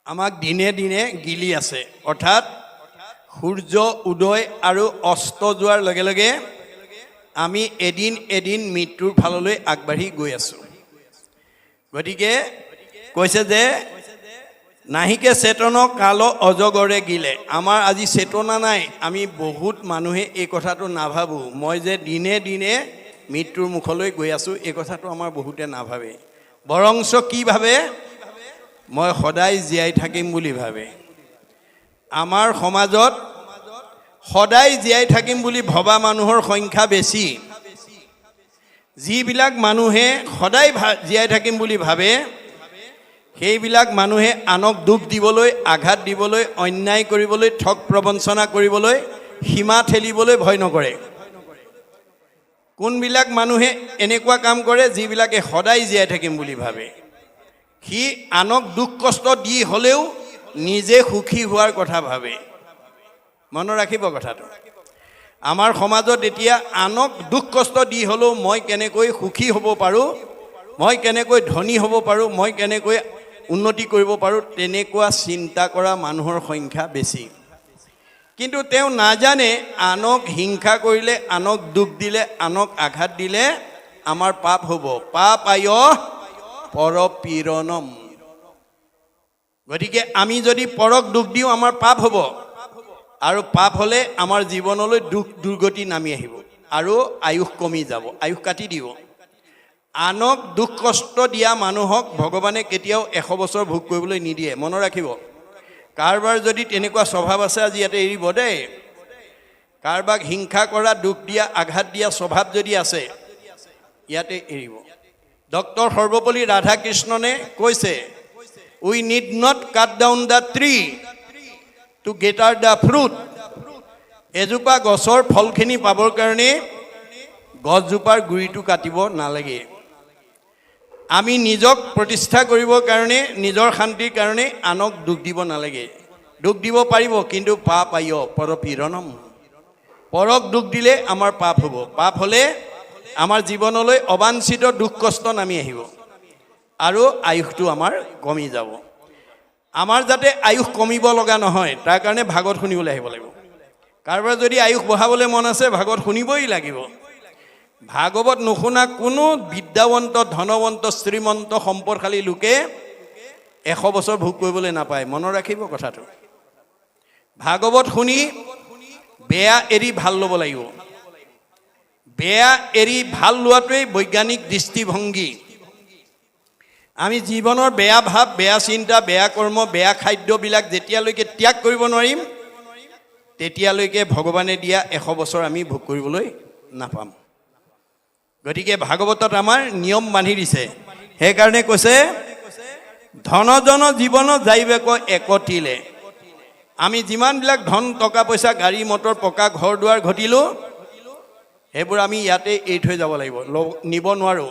আমাক দিনে দিনে গিলি আছে, অৰ্থাৎ সূৰ্য উদয় আৰু অস্ত যোৱাৰ লগে লগে আমি এদিন এদিন মৃত্যুৰ ফাললৈ আগবাঢ়ি গৈ আছোঁ। গতিকে কৈছে যে নাহিকে চেতন কাল অজগৰে গিলে, আমাৰ আজি চেতনা নাই। আমি বহুত মানুহে এই কথাটো নাভাবোঁ, মই যে দিনে দিনে মৃত্যুৰ মুখলৈ গৈ আছোঁ, এই কথাটো আমাৰ বহুতে নাভাবে। বৰঞ্চ কি ভাবে? মই সদায় জীয়াই থাকিম বুলি ভাবে। আমাৰ সমাজত সদায় জীয়াই থাকিম বুলি ভবা মানুহৰ সংখ্যা বেছি। যিবিলাক মানুহে সদায় জীয়াই থাকিম বুলি ভাবে, সেইবিলাক মানুহে আনক দুখ দিবলৈ, আঘাত দিবলৈ, অন্যায় কৰিবলৈ, ঠগ প্ৰবঞ্চনা কৰিবলৈ, সীমা ঠেলিবলৈ ভয় নকৰে। কোনবিলাক মানুহে এনেকুৱা কাম কৰে যিবিলাকে সদায় জীয়াই থাকিম বুলি ভাবে? সি আনক দুখ কষ্ট দি হ'লেও নিজে সুখী হোৱাৰ কথা ভাবে। মনত ৰাখিব কথাটো। আমাৰ সমাজত এতিয়া আনক দুখ কষ্ট দি হ'লেও মই কেনেকৈ সুখী হ'ব পাৰোঁ, মই কেনেকৈ ধনী হ'ব পাৰোঁ, মই কেনেকৈ উন্নতি কৰিব পাৰোঁ, তেনেকুৱা চিন্তা কৰা মানুহৰ সংখ্যা বেছি। কিন্তু তেওঁ নাজানে আনক হিংসা কৰিলে, আনক দুখ দিলে, আনক আঘাত দিলে আমাৰ পাপ হ'ব। পাপ আয় পৰপীড়নম। গতিকে আমি যদি পৰক দুখ দিওঁ আমাৰ পাপ হ'ব, আৰু পাপ হ'লে আমাৰ জীৱনলৈ দুখ দুৰ্গতি নামি আহিব আৰু আয়ুস কমি যাব, আয়ুস কাটি দিব। আনক দুখ কষ্ট দিয়া মানুহক ভগৱানে কেতিয়াও 100 বছৰ ভোগ কৰিবলৈ নিদিয়ে। মনত ৰাখিব। কাৰোবাৰ যদি তেনেকুৱা স্বভাৱ আছে আজি ইয়াতে এৰিব দেই। কাৰোবাক হিংসা কৰা, দুখ দিয়া, আঘাত দিয়া স্বভাৱ যদি আছে ইয়াতে এৰিব। ডক্টৰ সৰ্বপল্লী ৰাধাকৃষ্ণনে কৈছে, we need not cut down the tree to gather the fruit. এজোপা গছৰ ফলখিনি পাবৰ কাৰণে গছজোপাৰ গুৰিটো কাটিব নালাগে। আমি নিজক প্ৰতিষ্ঠা কৰিবৰ কাৰণে, নিজৰ শান্তিৰ কাৰণে আনক দুখ দিব নালাগে। দুখ দিব পাৰিব, কিন্তু পাপ আয় পৰপীড়নম। পৰক দুখ দিলে আমাৰ পাপ হ'ব। পাপ হ'লে আমাৰ জীৱনলৈ অবাঞ্ছিত দুখ কষ্ট নামি আহিব আৰু আয়ুসটো আমাৰ কমি যাব। আমাৰ যাতে আয়ুস কমিব লগা নহয়, তাৰ কাৰণে ভাগৱত শুনিবলৈ আহিব লাগিব। কাৰোবাৰ যদি আয়ুস বঢ়াবলৈ মন আছে ভাগৱত শুনিবই লাগিব ভাগৱত নুশুনা কোনো বিদ্যাৱন্ত ধনৱন্ত শ্ৰীমন্ত সম্পদশালী লোকে 100 বছৰ ভোগ কৰিবলৈ নাপায় মনত ৰাখিব কথাটো ভাগৱত শুনি বেয়া এৰি ভাল ল'ব লাগিব বেয়া এৰি ভাল লোৱাটোৱেই বৈজ্ঞানিক দৃষ্টিভংগী আমি জীৱনৰ বেয়া ভাৱ বেয়া চিন্তা বেয়া কৰ্ম বেয়া খাদ্যবিলাক যেতিয়ালৈকে ত্যাগ কৰিব নোৱাৰিম তেতিয়ালৈকে ভগৱানে দিয়া 100 বছৰ আমি ভোগ কৰিবলৈ নাপাম গতিকে ভাগৱতত আমাৰ নিয়ম বান্ধি দিছে সেইকাৰণে কৈছে ধনজন জীৱন যাইবেক একতিলে আমি যিমানবিলাক ধন টকা পইচা গাড়ী মটৰ পকা ঘৰ দুৱাৰ ঘটিলো সেইবোৰ আমি ইয়াতে এৰি থৈ যাব লাগিব নিব নোৱাৰো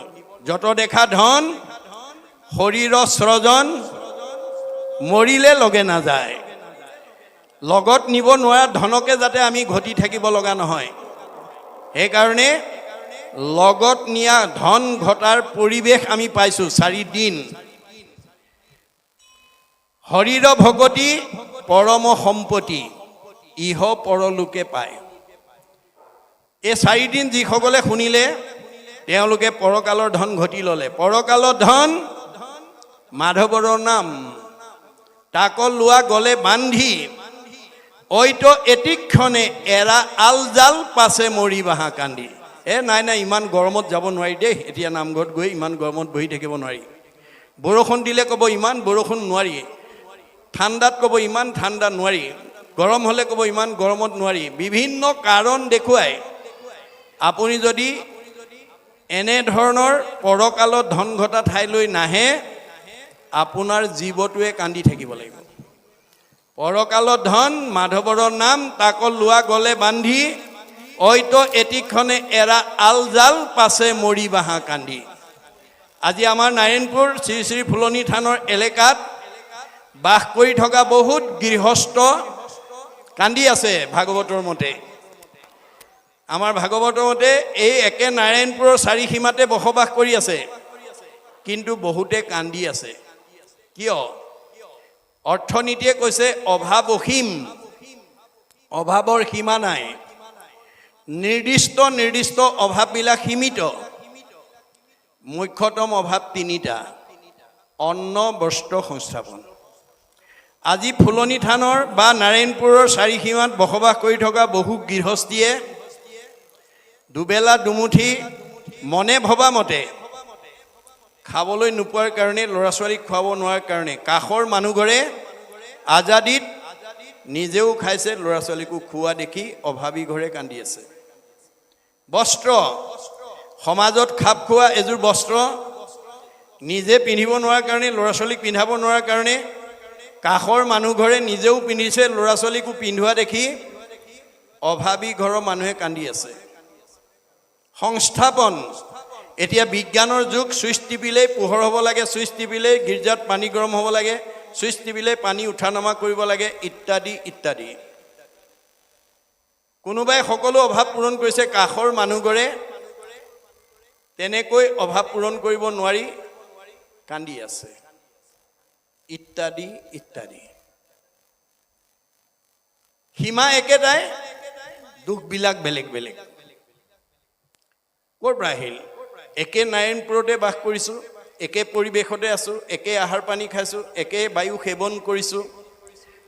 যত দেখা ধন শৰীৰ স্ৰজন মৰিলে লগে নাযায় লগত নিব নোৱাৰা ধনকে যাতে আমি ঘটি থাকিব লগা নহয় সেইকাৰণে লগত নিয়া ধন ঘটাৰ পৰিৱেশ আমি পাইছো 4 দিন শৰীৰ ভগতি পৰম সম্পত্তি ইহ পৰলোকে পায় এই 4 দিন যিসকলে শুনিলে তেওঁলোকে পৰকালৰ ধন ঘটি ললে পৰকালৰ ধন মাধৱৰ নাম তাক লোৱা গলে বান্ধি ঐতো এতিক্ষণে এৰা আলজাল পাছে মৰি বাহা কান্দি নাই ইমান গৰমত যাব নোৱাৰি দেই এতিয়া নামঘৰত গৈ ইমান গৰমত বহি থাকিব নোৱাৰি বৰষুণ দিলে ক'ব ইমান বৰষুণ নোৱাৰি ঠাণ্ডাত ক'ব ইমান ঠাণ্ডা নোৱাৰি গৰম হ'লে ক'ব ইমান গৰমত নোৱাৰি বিভিন্ন কাৰণ দেখুৱাই আপুনি যদি এনে ধৰণৰ পৰকালত ধন ঘটা ঠাইলৈ নাহে আপোনাৰ জীৱটোৱে কান্দি থাকিব লাগিব পৰকালত ধন মাধৱৰ নাম তাক লোৱা গলে বান্ধি ঐতো এতিক্ষণে এৰা আলজাল পাছে মৰি বাহা কান্দি আজি আমাৰ নাৰায়ণপুৰ শ্ৰী শ্ৰী ফুলনি থানৰ এলেকাত বাস কৰি থকা বহুত গৃহস্থ কান্দি আছে ভাগৱতৰ মতে আমাৰ ভাগৱতৰ মতে এই একে নাৰায়ণপুৰৰ 4 সীমাতে বসবাস কৰি আছে কিন্তু বহুতে কান্দি আছে কিয় অৰ্থনীতিয়ে কৈছে অভাৱ অসীম অভাৱৰ সীমা নাই নিৰ্দিষ্ট অভাৱবিলাক সীমিত মুখ্যতম অভাৱ 3টা অন্ন বস্ত্ৰ সংস্থাপন আজি ফুলনি থানৰ বা নাৰায়ণপুৰৰ 4 সীমাত বসবাস কৰি থকা বহু গৃহস্থীয়ে দুবেলা দুমুঠি মনে ভবা মতে খাবলৈ নোপোৱাৰ কাৰণে ল'ৰা ছোৱালীক খুৱাব নোৱাৰাৰ কাৰণে কাষৰ মানুহঘৰে আজাদিত নিজেও খাইছে ল'ৰা ছোৱালীকো খোৱা দেখি অভাৱী ঘৰে কান্দি আছে বস্ত্ৰ সমাজত খাপ খোৱা এযোৰ বস্ত্ৰ নিজে পিন্ধিব নোৱাৰাৰ কাৰণে ল'ৰা ছোৱালীক পিন্ধাব নোৱাৰাৰ কাৰণে কাষৰ মানুহঘৰে নিজেও পিন্ধিছে ল'ৰা ছোৱালীকো পিন্ধোৱা দেখি অভাৱী ঘৰৰ মানুহে কান্দি আছে সংস্থাপন এতিয়া বিজ্ঞানৰ যুগ সুইচ টিপিলেই পোহৰ হ'ব লাগে সুইচ টিপিলেই গীৰ্জাত পানী গৰম হ'ব লাগে সুইচ টিপিলেই পানী উঠা নমা কৰিব লাগে ইত্যাদি ইত্যাদি কোনোবাই সকলো অভাৱ পূৰণ কৰিছে কাষৰ মানুহঘৰে তেনেকৈ অভাৱ পূৰণ কৰিব নোৱাৰি কান্দি আছে ইত্যাদি ইত্যাদি সীমা একেটাই দুখবিলাক বেলেগ বেলেগ ক'ৰ পৰা আহিল একে নাৰায়ণপুৰতে বাস কৰিছোঁ একে পৰিৱেশতে আছোঁ একে আহাৰ পানী খাইছোঁ একে বায়ু সেৱন কৰিছোঁ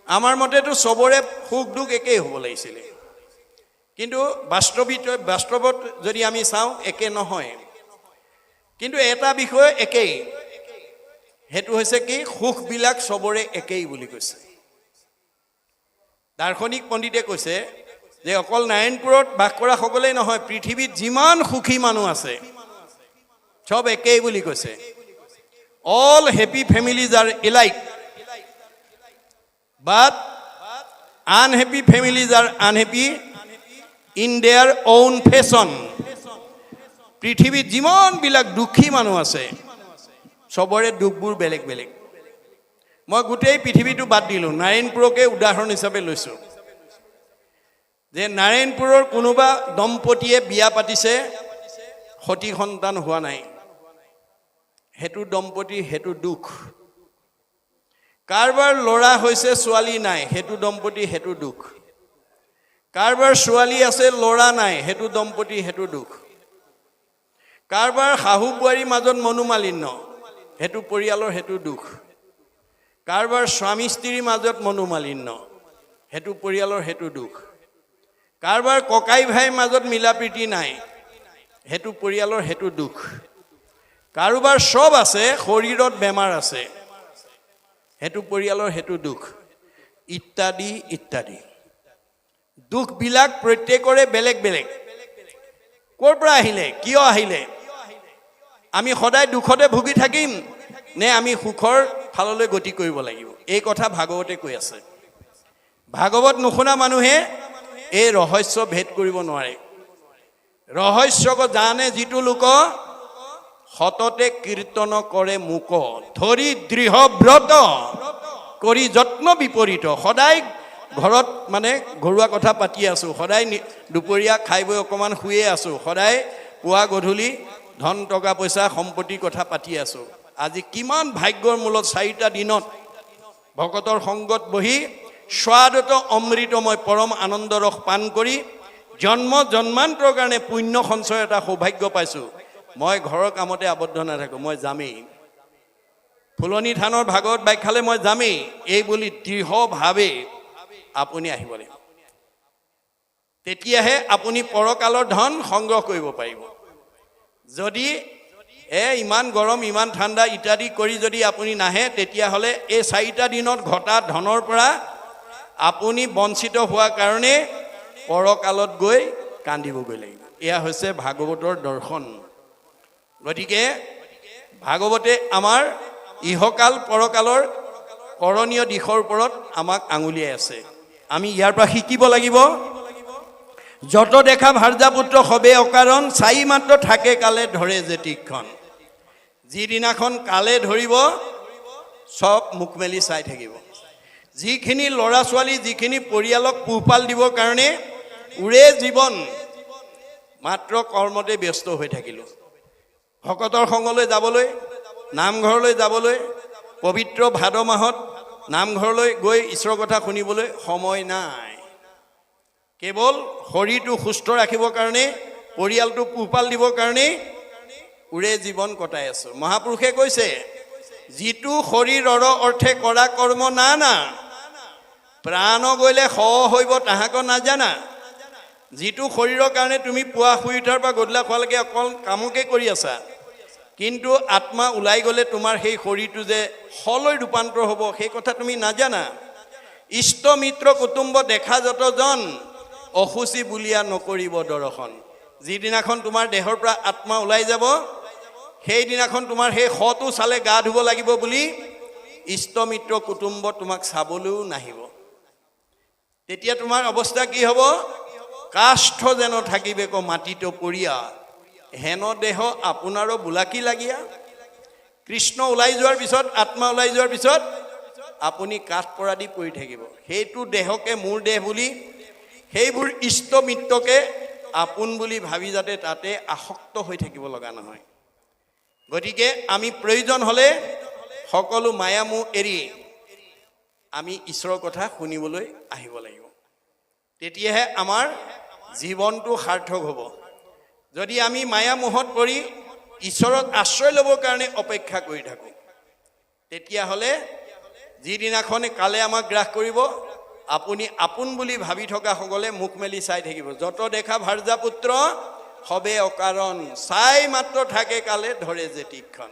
আমাৰ মতেতো চবৰে সুখ দুখ একেই হ'ব লাগিছিলে কিন্তু বাস্তৱত যদি আমি চাওঁ একে নহয় কিন্তু এটা বিষয় একেই হেতু হৈছে কি সুখবিলাক চবৰে একেই বুলি কৈছে দাৰ্শনিক পণ্ডিতে কৈছে যে অকল নাৰায়ণপুৰত বাস কৰা সকলেই নহয় পৃথিৱীত যিমান সুখী মানুহ আছে সব একেই বুলি কৈছে all happy families are alike but unhappy families are unhappy in their own fashion পৃথিৱীত যিমান বিলাক দুখী মানুহ আছে সবৰে দুখবোৰ বেলেগ বেলেগ মই গোটেই পৃথিৱীটো বাদ দিলোঁ নাৰায়ণপুৰকে উদাহৰণ হিচাপে লৈছোঁ যে নাৰায়ণপুৰৰ কোনোবা দম্পতীয়ে বিয়া পাতিছে সতি সন্তান হোৱা নাই হেতু দম্পতি হেতু দুখ কাৰবাৰ ল'ৰা হৈছে ছোৱালী নাই হেতু দম্পতি হেতু দুখ কাৰোবাৰ ছোৱালী আছে ল'ৰা নাই, সেইটো দম্পতি, সেইটো দুখ। কাৰোবাৰ শাহু বোৱাৰীৰ মাজত মনোমালিন্য, সেইটো পৰিয়ালৰ, সেইটো দুখ। কাৰোবাৰ স্বামী স্ত্ৰীৰ মাজত মনোমালিন্য, সেইটো পৰিয়ালৰ, সেইটো দুখ। কাৰোবাৰ ককাই ভাইৰ মাজত মিলা প্ৰীতি নাই, সেইটো পৰিয়ালৰ, সেইটো দুখ। কাৰোবাৰ চব আছে, শৰীৰত বেমাৰ আছে, সেইটো পৰিয়ালৰ, সেইটো দুখ, ইত্যাদি ইত্যাদি। দুখবিলাক প্ৰত্যেকৰে বেলেগ বেলেগ। ক'ৰ পৰা আহিলে, কিয় আহিলে? আমি সদায় দুখতে ভুগি থাকিম নে আমি সুখৰ ফাললৈ গতি কৰিব লাগিব? এই কথা ভাগৱতে কৈ আছে। ভাগৱত নুশুনা মানুহে এই ৰহস্য ভেদ কৰিব নোৱাৰে। ৰহস্য জানে যিটো লোক সততে কীৰ্তন কৰে মুক, ধৰি দৃঢ় ব্ৰত কৰি যত্ন বিপৰীত। সদায় ঘৰত মানে ঘৰুৱা কথা পাতি আছোঁ, সদায় দুপৰীয়া খাই বৈ অকণমান শুয়ে আছোঁ, সদায় পুৱা গধূলি ধন টকা পইচা সম্পত্তিৰ কথা পাতি আছোঁ। আজি কিমান ভাগ্যৰ মূলত 4টা দিনত ভকতৰ সংগত বহি স্বাদত অমৃতময় পৰম আনন্দ ৰস পান কৰি জন্ম জন্মান্তৰ কাৰণে পুণ্য সঞ্চয় এটা সৌভাগ্য পাইছোঁ। মই ঘৰৰ কামতে আবদ্ধ নাথাকোঁ, মই যামেই। ফুলনি থানৰ ভাগৱত ব্যাখ্যালে মই যামেই, এই বুলি দৃঢ়ভাৱে আপুনি আহিব লাগিব। তেতিয়াহে আপুনি পৰকালৰ ধন সংগ্ৰহ কৰিব পাৰিব। যদি ইমান গৰম ইমান ঠাণ্ডা ইত্যাদি কৰি যদি আপুনি নাহে, তেতিয়াহ'লে এই 4টা দিনত ঘটা ধনৰ পৰা আপুনি বঞ্চিত হোৱাৰ কাৰণে পৰকালত গৈ কান্দিবগৈ লাগিব। এয়া হৈছে ভাগৱতৰ দৰ্শন। গতিকে ভাগৱতে আমাৰ ইহকাল পৰকালৰ কৰণীয় দিশৰ ওপৰত আমাক আঙুলিয়াই আছে। আমি ইয়াৰ পৰা শিকিব লাগিব। যত দেখা ভাৰ্যাপুত্ৰ সবে অকাৰণ, চাই মাত্ৰ থাকে কালে ধৰে জেতিকখন। যিদিনাখন কালে ধৰিব চব মুখ মেলি চাই থাকিব। যিখিনি ল'ৰা ছোৱালী, যিখিনি পৰিয়ালক পোহপাল দিবৰ কাৰণে উৰে জীৱন মাত্ৰ কৰ্মতে ব্যস্ত হৈ থাকিলোঁ। ভকতৰ সংগলৈ যাবলৈ, নামঘৰলৈ যাবলৈ, পবিত্ৰ ভাদ মাহত নামঘৰলৈ গৈ ঈশ্বৰৰ কথা শুনিবলৈ সময় নাই। কেৱল শৰীৰটো সুস্থ ৰাখিবৰ কাৰণে, পৰিয়ালটো পোহপাল দিবৰ কাৰণে উৰে জীৱন কটাই আছোঁ। মহাপুৰুষে কৈছে, যিটো শৰীৰৰ অৰ্থে কৰা কৰ্ম না প্ৰাণ গ'লে স হৈব তাহাক নাজানা। যিটো শৰীৰৰ কাৰণে তুমি পুৱা শুই উঠাৰ পৰা গধূলা খোৱালৈকে অকল কামকে কৰি আছা, কিন্তু আত্মা ওলাই গ'লে তোমাৰ সেই শৰীৰটো যে সলৈ ৰূপান্তৰ হ'ব, সেই কথা তুমি নাজানা। ইষ্ট মিত্ৰ কুটুম্ব দেখা যতজন, অসুচি বুলিয়া নকৰিব দৰ্শন। যিদিনাখন তোমাৰ দেহৰ পৰা আত্মা ওলাই যাব, সেইদিনাখন তোমাৰ সেই শটো চালে গা ধুব লাগিব বুলি ইষ্ট মিত্ৰ কুটুম্ব তোমাক চাবলৈও নাহিব। তেতিয়া তোমাৰ অৱস্থা কি হ'ব? কাষ্ঠ যেন থাকিবে ক মাটিত পৰিয়া, হেন দেহ আপোনাৰো বোলাকি লাগিয়া। কৃষ্ণ ওলাই যোৱাৰ পিছত, আত্মা ওলাই যোৱাৰ পিছত আপুনি কাঠ পৰা দি পৰি থাকিব। সেইটো দেহকে মোৰ দেহ বুলি, সেইবোৰ ইষ্ট মিত্ৰকে আপোন বুলি ভাবি যাতে তাতে আসক্ত হৈ থাকিব লগা নহয়। গতিকে আমি প্ৰয়োজন হ'লে সকলো মায়ামোহ এৰি আমি ঈশ্বৰৰ কথা শুনিবলৈ আহিব লাগিব। তেতিয়াহে আমাৰ জীৱনটো সাৰ্থক হ'ব। যদি আমি মায়ামোহত পৰি ঈশ্বৰত আশ্ৰয় ল'বৰ কাৰণে অপেক্ষা কৰি থাকোঁ, তেতিয়াহ'লে যিদিনাখন কালে আমাক গ্ৰাস কৰিব, আপুনি আপোন বুলি ভাবি থকা সকলে মুখ মেলি চাই থাকিব। যত দেখা ভাৰ্যাপুত্ৰ সবে অকাৰণ, চাই মাত্ৰ থাকে কালে ধৰে জেতিকখন।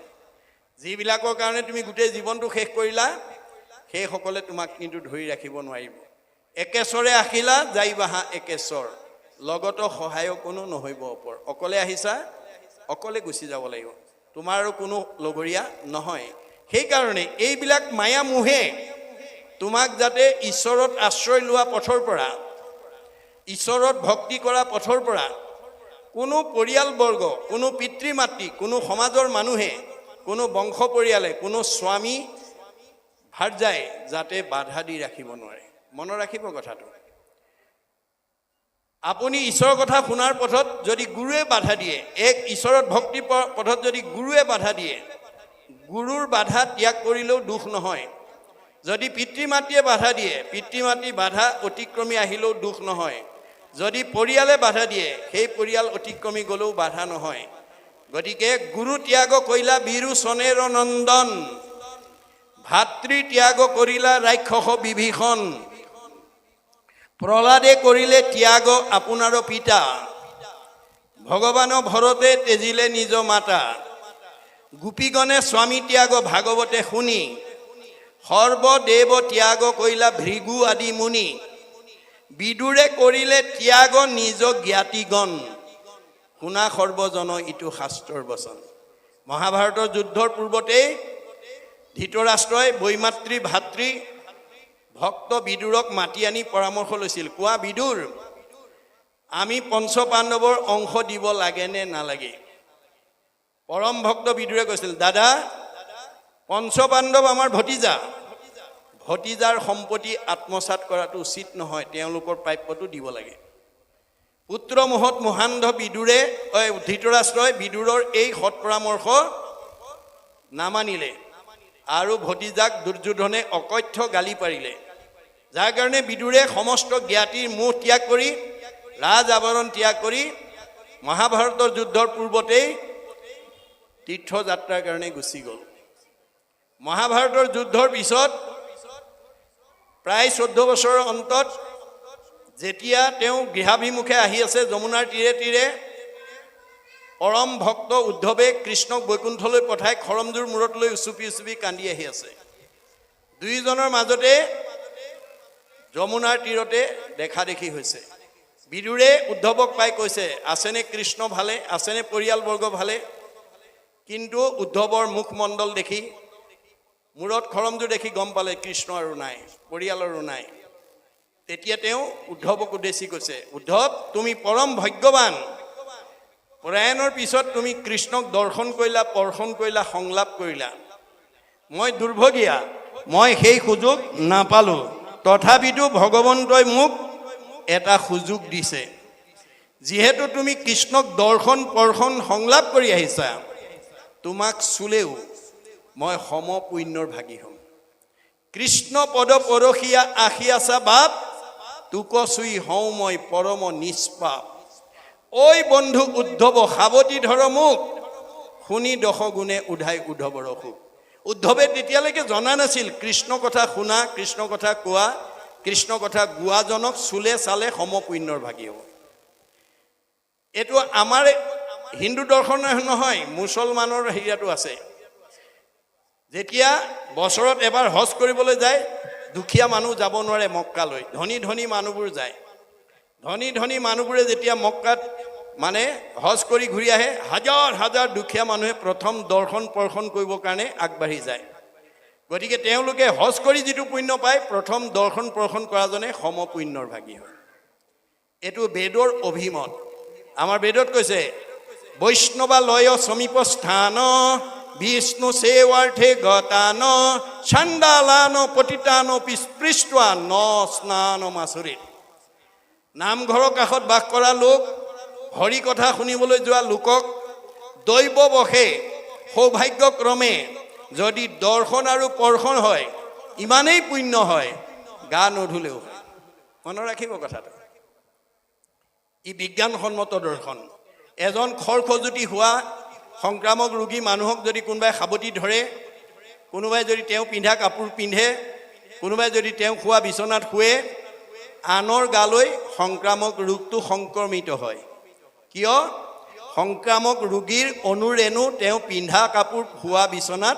যিবিলাকৰ কাৰণে তুমি গোটেই জীৱনটো শেষ কৰিলা, সেইসকলে তোমাক কিন্তু ধৰি ৰাখিব নোৱাৰিব। একেশ্বৰে আহিলা যাই বাহা একেশ্বৰ, লগত সহায়ক কোনো নহৈব ওপৰ। অকলে আহিছা, অকলে গুচি যাব লাগিব, তোমাৰ আৰু কোনো লগৰীয়া নহয়। সেইকাৰণে এইবিলাক মায়া মোহে তোমাক যাতে ঈশ্বৰত আশ্ৰয় লোৱা পথৰ পৰা, ঈশ্বৰত ভক্তি কৰা পথৰ পৰা কোনো পৰিয়ালবৰ্গ, কোনো পিতৃ মাতৃ, কোনো সমাজৰ মানুহে, কোনো বংশ পৰিয়ালে, কোনো স্বামী ভাৰ্যাই যাতে বাধা দি ৰাখিব নোৱাৰে। মনত ৰাখিব কথাটো। আপুনি ঈশ্বৰৰ কথা শুনাৰ পথত যদি গুৰুৱে বাধা দিয়ে, এক ঈশ্বৰত ভক্তি পথত যদি গুৰুৱে বাধা দিয়ে, গুৰুৰ বাধা ত্যাগ কৰিলেও দুখ নহয়। যদি পিতৃ মাতৃয়ে বাধা দিয়ে, পিতৃ মাতৃ বাধা অতিক্ৰমী আহিলেও দুখ নহয়। যদি পৰিয়ালে বাধা দিয়ে সেই পৰিয়াল অতিক্ৰমি গ'লেও বাধা নহয়। গতিকে গুৰু ত্যাগ কৰিলা বীৰু চনেৰ নন্দন, ভাতৃ ত্যাগ কৰিলা ৰাক্ষস বিভীষণ, প্ৰহ্লাদে কৰিলে ত্যাগ আপোনাৰ পিতা, ভগৱানৰ ভৰতে তেজিলে নিজ মাতা, গোপীগণে স্বামী ত্যাগ ভাগৱতে শুনি, সৰ্বদেৱ ত্যাগ কৰিলা ভৃগু আদি মুনি, বিদুৰে কৰিলে ত্যাগ নিজ জ্ঞাতিগণ, শুনা সৰ্বজন ইটো শাস্ত্ৰৰ বচন। মহাভাৰতৰ যুদ্ধৰ পূৰ্বতেই ধৃতৰাষ্ট্ৰই বৈমাতৃ ভাতৃ ভক্ত বিদুৰক মাতি আনি পৰামৰ্শ লৈছিল। কোৱা বিদুৰ, আমি পঞ্চ পাণ্ডৱৰ অংশ দিব লাগে নে নালাগে? পৰম ভক্ত বিদুৰে কৈছিল, দাদা পঞ্চ পাণ্ডৱ আমাৰ ভতিজা, ভতিজাৰ সম্পত্তি আত্মসাৎ কৰাটো উচিত নহয়, তেওঁলোকৰ প্ৰাপ্যটো দিব লাগে। পুত্ৰ মোহত মোহান্ধ বিদুৰে ধৃতৰাষ্ট্ৰই বিদুৰৰ এই সৎ পৰামৰ্শ নামানিলে আৰু ভতিজাক দুৰ্যোধনে অকথ্য গালি পাৰিলে, যাৰ কাৰণে বিদুৰে সমস্ত জ্ঞাতিৰ মোহ ত্যাগ কৰি ৰাজ আৱৰণ ত্যাগ কৰি মহাভাৰতৰ যুদ্ধৰ পূৰ্বতেই তীৰ্থযাত্ৰাৰ কাৰণে গুচি গ'ল। মহাভাৰতৰ যুদ্ধৰ পিছত প্ৰায় 14 বছৰৰ অন্তত যেতিয়া তেওঁ গৃহাভিমুখে আহি আছে যমুনাৰ তীৰে তীৰে, পৰম ভক্ত উদ্ধৱে কৃষ্ণক বৈকুণ্ঠলৈ পঠাই খৰমজোৰ মূৰত লৈ উচুপি উচুপি কান্দি আহি আছে। দুয়োজনৰ মাজতে যমুনাৰ তীৰতে দেখা দেখি হৈছে। বিদুৰে উদ্ধৱক পাই কৈছে, আছেনে কৃষ্ণ ভালে, আছেনে পৰিয়ালবৰ্গ ভালে? কিন্তু উদ্ধৱৰ মুখমণ্ডল দেখি, মূৰত খৰমজোৰ দেখি গম পালে কৃষ্ণ আৰু নাই, পৰিয়ালৰো নাই। তেতিয়া তেওঁ উদ্ধৱক উদ্দেশ্যি কৈছে, উদ্ধৱ তুমি পৰম ভাগ্যৱান, প্ৰয়াণৰ পিছত তুমি কৃষ্ণক দৰ্শন কৰিলা, পৰ্শন কৰিলা, সংলাপ কৰিলা। মই দুৰ্ভগীয়া, মই সেই সুযোগ নাপালোঁ। তথাপিতো ভগৱন্তই মোক এটা সুযোগ দিছে। যিহেতু তুমি কৃষ্ণক দৰ্শন পৰ্শন সংলাপ কৰি আহিছা, তোমাক চুলেও মই সম পুণ্যৰ ভাগী হ'ম। কৃষ্ণ পদ পৰশীয়া আশী আছা বাপ, তোক চুই হওঁ মই পৰম নিষ্পাপ। ঐ বন্ধু উদ্ধৱ সাৱতি ধৰ মোক, শুনি দশ গুণে উধাই উদ্ধৱৰ সুখ। উদ্ধৱে তেতিয়ালৈকে জনা নাছিল কৃষ্ণ কথা শুনা, কৃষ্ণ কথা কোৱা, কৃষ্ণ কথা গোৱাজনক চুলে চালে সম পুণ্যৰ ভাগী হ'ব। এইটো আমাৰ হিন্দু দৰ্শনৰ নহয়, মুছলমানৰ হেৰিয়াটো আছে। যেতিয়া বছৰত এবাৰ হজ কৰিবলৈ যায়, দুখীয়া মানুহ যাব নোৱাৰে মক্কালৈ, ধনী ধনী মানুহবোৰ যায়। ধনী ধনী মানুহবোৰে যেতিয়া মক্কাত মানে হজ কৰি ঘূৰি আহে, হাজাৰ হাজাৰ দুখীয়া মানুহে প্ৰথম দৰ্শন পৰ্শন কৰিবৰ কাৰণে আগবাঢ়ি যায়। গতিকে তেওঁলোকে হজ কৰি যিটো পুণ্য পায়, প্ৰথম দৰ্শন পৰ্শন কৰাজনে সম পুণ্যৰ ভাগী হয়। এইটো বেদৰ অভিমত। আমাৰ বেদত কৈছে, বৈষ্ণৱালয় সমীপ স্থান, বিষ্ণু সেৱাৰ্থে গতান, চাণ্ডালান পতিতান পৃষ্ঠা ন স্নান মাচুৰিত। নামঘৰৰ কাষত বাস কৰা লোক, হৰি কথা শুনিবলৈ যোৱা লোকক দৈৱবশে সৌভাগ্যক্ৰমে যদি দৰ্শন আৰু পৰ্শন হয়, ইমানেই পুণ্য হয়, গা নধুলেও হয়। মনত ৰাখিব কথাটো। ই বিজ্ঞানসন্মত দৰ্শন। এজন খৰখজুতি হোৱা সংক্ৰামক ৰোগী মানুহক যদি কোনোবাই সাৱটি ধৰে, কোনোবাই যদি তেওঁ পিন্ধা কাপোৰ পিন্ধে, কোনোবাই যদি তেওঁ শোৱা বিচনাত শুৱে, আনৰ গালৈ সংক্ৰামক ৰোগটো সংক্ৰমিত হয়। কিয়? সংক্ৰামক ৰোগীৰ অনুৰেণু তেওঁ পিন্ধা কাপোৰ শোৱা বিচনাত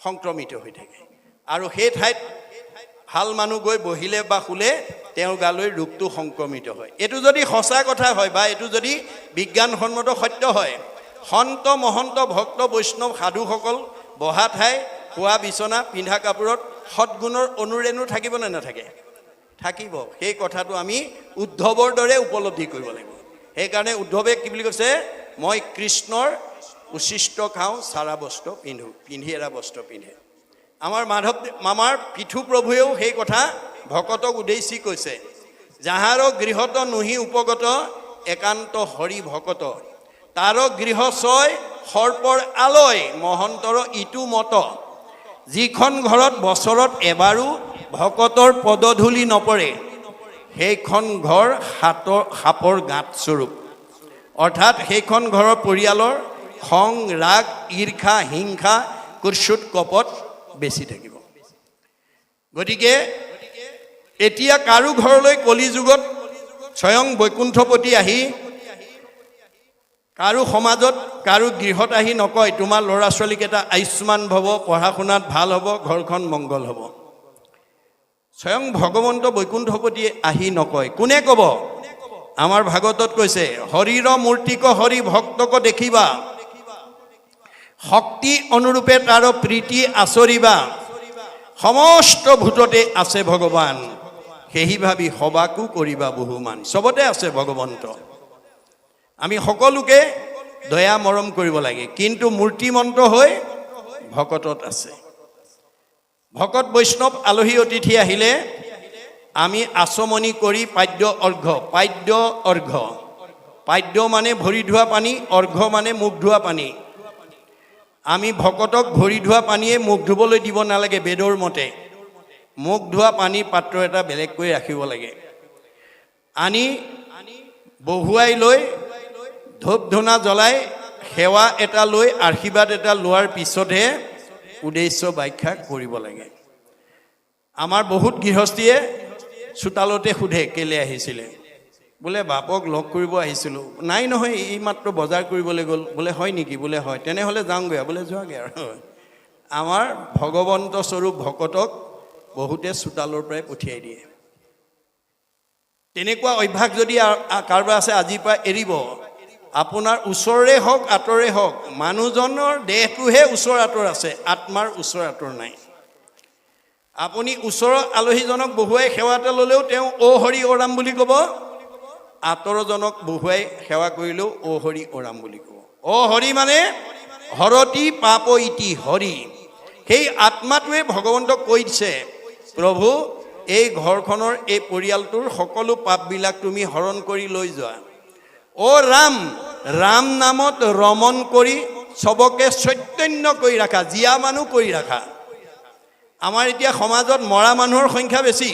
সংক্ৰমিত হৈ থাকে, আৰু সেই ঠাইত ভাল মানুহ গৈ বহিলে বা শুলে তেওঁৰ গালৈ ৰোগটো সংক্ৰমিত হয়। এইটো যদি সঁচা কথা হয় বা এইটো যদি বিজ্ঞানসন্মত সত্য হয়, সন্ত মহন্ত ভক্ত বৈষ্ণৱ সাধুসকল বহা ঠাই, শোৱা বিচনা, পিন্ধা কাপোৰত সৎগুণৰ অনুৰেণু থাকিব নে নাথাকে? থাকিব। সেই কথাটো আমি উদ্ধৱৰ দৰে উপলব্ধি কৰিব লাগিব। সেইকাৰণে উদ্ধৱে কি বুলি কৈছে, মই কৃষ্ণৰ উচিষ্ট খাওঁ, চাৰা বস্ত্ৰ পিন্ধো, পিন্ধি এৰা বস্ত্ৰ পিন্ধে। আমাৰ পিঠু প্ৰভুৱেও সেই কথা ভকতক উদ্দেশ্যি কৈছে, যাহাৰ গৃহত নুহি উপগত, একান্ত হৰি ভকত, তাৰ গৃহ ছয় সৰ্পৰ আলয়, মহন্তৰ ইটো মত, যিখন ঘৰত বছৰত এবাৰো ভকতৰ পদধূলি নপৰে, সেইখন ঘৰ সাপৰ গাঁত স্বৰূপ। অৰ্থাৎ সেইখন ঘৰৰ পৰিয়ালৰ খং, ৰাগ, ঈৰ্ষা, হিংসা, কুৎসুত, কপট বেছি থাকিব। গতিকে এতিয়া কাৰো ঘৰলৈ কলিযুগত স্বয়ং বৈকুণ্ঠপতি আহি কাৰো সমাজত কাৰো গৃহত আহি নকয় তোমাৰ ল'ৰা ছোৱালীকেইটা আয়ুষ্মান ভৱ, পঢ়া শুনাত ভাল হ'ব, ঘৰখন মংগল হ'ব। স্বয়ং ভগৱন্ত বৈকুণ্ঠপতিয়ে আহি নকয়। কোনে ক'ব? আমাৰ ভাগৱতত কৈছে হৰিৰ মূৰ্তিক হৰি ভক্তক দেখিবা, শক্তি অনুৰূপে তাৰ প্ৰীতি আচৰিবা, সমস্ত ভূততে আছে ভগৱান, সেহি ভাবি সবাকো কৰিবা বহুমান। চবতে আছে ভগৱন্ত। আমি সকলোকে দয়া মৰম কৰিব লাগে, কিন্তু মূৰ্তিমন্ত হৈ ভকতত আছে। ভকত বৈষ্ণৱ আলহী অতিথি আহিলে আমি আচমনি কৰি পাদ্য অৰ্ঘ্য, পাদ্য মানে ভৰি ধোৱা পানী, অৰ্ঘ্য মানে মুখ ধোৱা পানী। আমি ভকতক ভৰি ধোৱা পানীয়ে মুখ ধুবলৈ দিব নালাগে। বেদৰ মতে মুখ ধোৱা পানীৰ পাত্ৰ এটা বেলেগকৈ ৰাখিব লাগে। আনি বহুৱাই লৈ ধূপ ধূনা জ্বলাই সেৱা এটা লৈ আশীৰ্বাদ এটা লোৱাৰ পিছতহে উদ্দেশ্য ব্যাখ্যা কৰিব লাগে। আমাৰ বহুত গৃহস্থীয়ে চোতালতে সোধে কেলে আহিছিলে? বোলে বাপক লগ কৰিব আহিছিলোঁ। নাই নহয়, এই মাত্ৰ বজাৰ কৰিবলৈ গ'ল। বোলে হয় নেকি? বোলে হয়। তেনেহ'লে যাওঁগৈ। বোলে যোৱাগৈ আৰু। আমাৰ ভগৱন্ত স্বৰূপ ভকতক বহুতে চোতালৰ পৰাই পঠিয়াই দিয়ে। তেনেকুৱা অভ্যাস যদি কাৰোবাৰ আছে আজিৰ পৰা এৰিব। আপোনাৰ ওচৰৰে হওক আঁতৰে হওক, মানুহজনৰ দেহটোহে ওচৰ আঁতৰ আছে, আত্মাৰ ওচৰ আঁতৰ নাই। আপুনি ওচৰৰ আলহীজনক বহুৱাই সেৱা এটা ল'লেও তেওঁ অ' হৰি অ' ৰাম বুলি ক'ব। আঁতৰজনক বহুৱাই সেৱা কৰিলেও অ' হৰি অ' ৰাম বুলি ক'ব। অ' হৰি মানে হৰতি পাপ ইতি হৰি। সেই আত্মাটোৱে ভগৱন্তক কৈ দিছে প্ৰভু এই ঘৰখনৰ এই পৰিয়ালটোৰ সকলো পাপবিলাক তুমি হৰণ কৰি লৈ যোৱা। অ' ৰাম, ৰাম নামত ৰমন কৰি চবকে চৈতন্য কৰি ৰাখা, জীয়া মানুহ কৰি ৰাখা। আমাৰ এতিয়া সমাজত মৰা মানুহৰ সংখ্যা বেছি।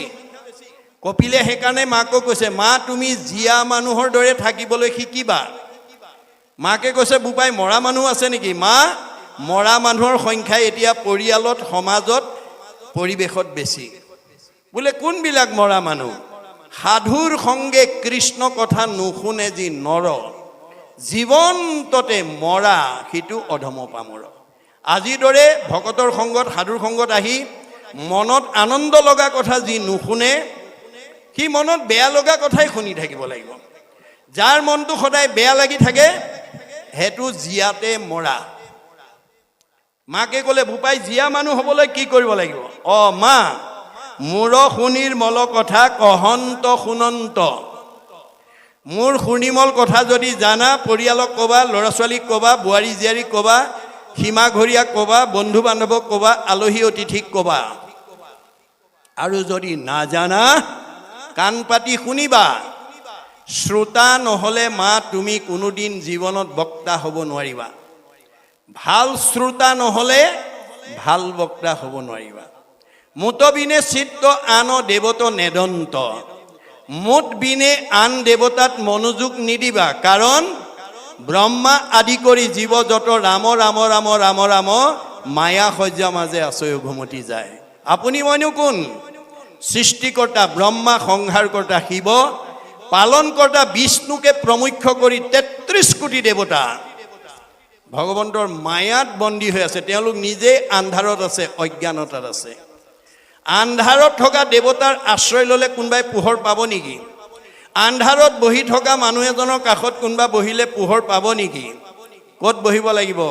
কপিলে সেইকাৰণে মাকক কৈছে মা তুমি জীয়া মানুহৰ দৰে থাকিবলৈ শিকিবা। মাকে কৈছে বোপাই মৰা মানুহ আছে নেকি? মা মৰা মানুহৰ সংখ্যাই এতিয়া পৰিয়ালত, সমাজত, পৰিৱেশত বেছি। বোলে কোনবিলাক মৰা মানুহ? সাধুৰ সংগে কৃষ্ণ কথা নুশুনে যি নৰ, জীৱন্ততে মৰা সিটো অধম পামৰ। আজিৰ দৰে ভকতৰ সংগত, সাধুৰ সংগত আহি মনত আনন্দ লগা কথা যি নুশুনে, সি মনত বেয়া লগা কথাই শুনি থাকিব লাগিব। যাৰ মনটো সদায় বেয়া লাগি থাকে সেইটো জীয়াতে মৰা। মাকে ক'লে বোপাই জীয়া মানুহ হ'বলৈ কি কৰিব লাগিব? অ' মা মোৰ শুনিৰ মল কথা কহন্ত শুনন্ত। মোৰ শুনিমল কথা যদি জানা পৰিয়ালক ক'বা, ল'ৰা ছোৱালীক ক'বা, বোৱাৰী জীয়াৰীক ক'বা, সীমা ঘৰীয়াক ক'বা, বন্ধু বান্ধৱক ক'বা, আলহী অতিথিক ক'বা। আৰু যদি নাজানা কাণ পাতি শুনিবা। শ্ৰোতা নহ'লে মা তুমি কোনোদিন জীৱনত বক্তা হ'ব নোৱাৰিবা। ভাল শ্ৰোতা নহ'লে ভাল বক্তা হ'ব নোৱাৰিবা। মুত বিনে চিত্ত আন দেৱত নেদন্ত। মুত বিনে আন দেৱতাত মনোযোগ নিদিবা, কাৰণ ব্ৰহ্মা আদি কৰি জীৱ যত ৰাম ৰাম ৰাম ৰাম ৰাম মায়া সজ্জা মাজে আচয় ঘুমতি যায়। আপুনি মইনো কোন? সৃষ্টিকৰ্তা ব্ৰহ্মা, সংহাৰকৰ্তা শিৱ, পালনকৰ্তা বিষ্ণুকে প্ৰমুখ্য কৰি ৩৩ কোটি দেৱতা ভগৱন্তৰ মায়াত বন্দী হৈ আছে। তেওঁলোক নিজে আন্ধাৰত আছে, অজ্ঞানতাত আছে। আন্ধাৰত থকা দেৱতাৰ আশ্ৰয় ল'লে কোনোবাই পোহৰ পাব নেকি? আন্ধাৰত বহি থকা মানুহ এজনৰ কাষত কোনোবা বহিলে পোহৰ পাব নেকি? ক'ত বহিব লাগিব?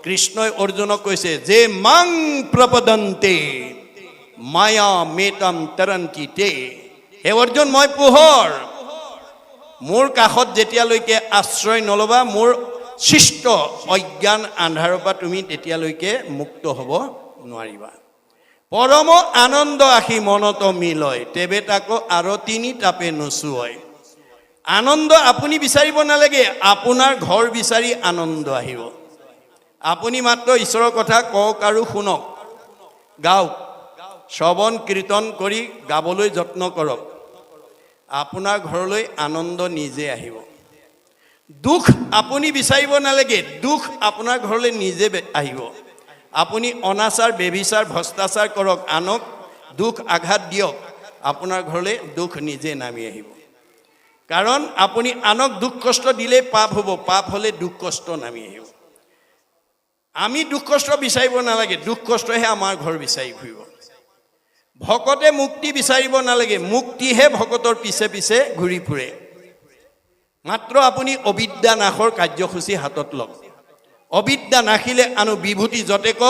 কৃষ্ণই অৰ্জুনক কৈছে যে মাং প্ৰপদন্তে মায়া মেতাম তৰন্তি তে। হে অৰ্জুন, মই পোহৰ। মোৰ কাষত যেতিয়ালৈকে আশ্ৰয় নল'বা, মোৰ সৃষ্ট অজ্ঞান আন্ধাৰৰ পৰা তুমি তেতিয়ালৈকে মুক্ত হ'ব নোৱাৰিবা। পৰম আনন্দ আহি মনত মিলয়, তেবে তাকো আৰু তিনি তাপে নচুৱয়। আনন্দ আপুনি বিচাৰিব নালাগে, আপোনাৰ ঘৰ বিচাৰি আনন্দ আহিব। আপুনি মাত্ৰ ঈশ্বৰৰ কথা কওক আৰু শুনক, গাওক, শ্ৰৱণ কীৰ্তন কৰি গাবলৈ যত্ন কৰক। আপোনাৰ ঘৰলৈ আনন্দ নিজে আহিব। দুখ আপুনি বিচাৰিব নালাগে, দুখ আপোনাৰ ঘৰলৈ নিজে আহিব। আপুনি অনাচাৰ, বেবিচাৰ, ভ্ৰষ্টাচাৰ কৰক, আনক দুখ আঘাত দিয়ক, আপোনাৰ ঘৰলৈ দুখ নিজে নামি আহিব। কাৰণ আপুনি আনক দুখ কষ্ট দিলেই পাপ হ'ব, পাপ হ'লে দুখ কষ্ট নামি আহিব। আমি দুখ কষ্ট বিচাৰিব নালাগে, দুখ কষ্টহে আমাৰ ঘৰ বিচাৰি ফুৰিব। ভকতে মুক্তি বিচাৰিব নালাগে, মুক্তিহে ভকতৰ পিছে পিছে ঘূৰি ফুৰে। মাত্ৰ আপুনি অবিদ্যা নাশৰ কাৰ্যসূচী হাতত লওক। অবিদ্যা নাখিলে আনো বিভূতি যতেক,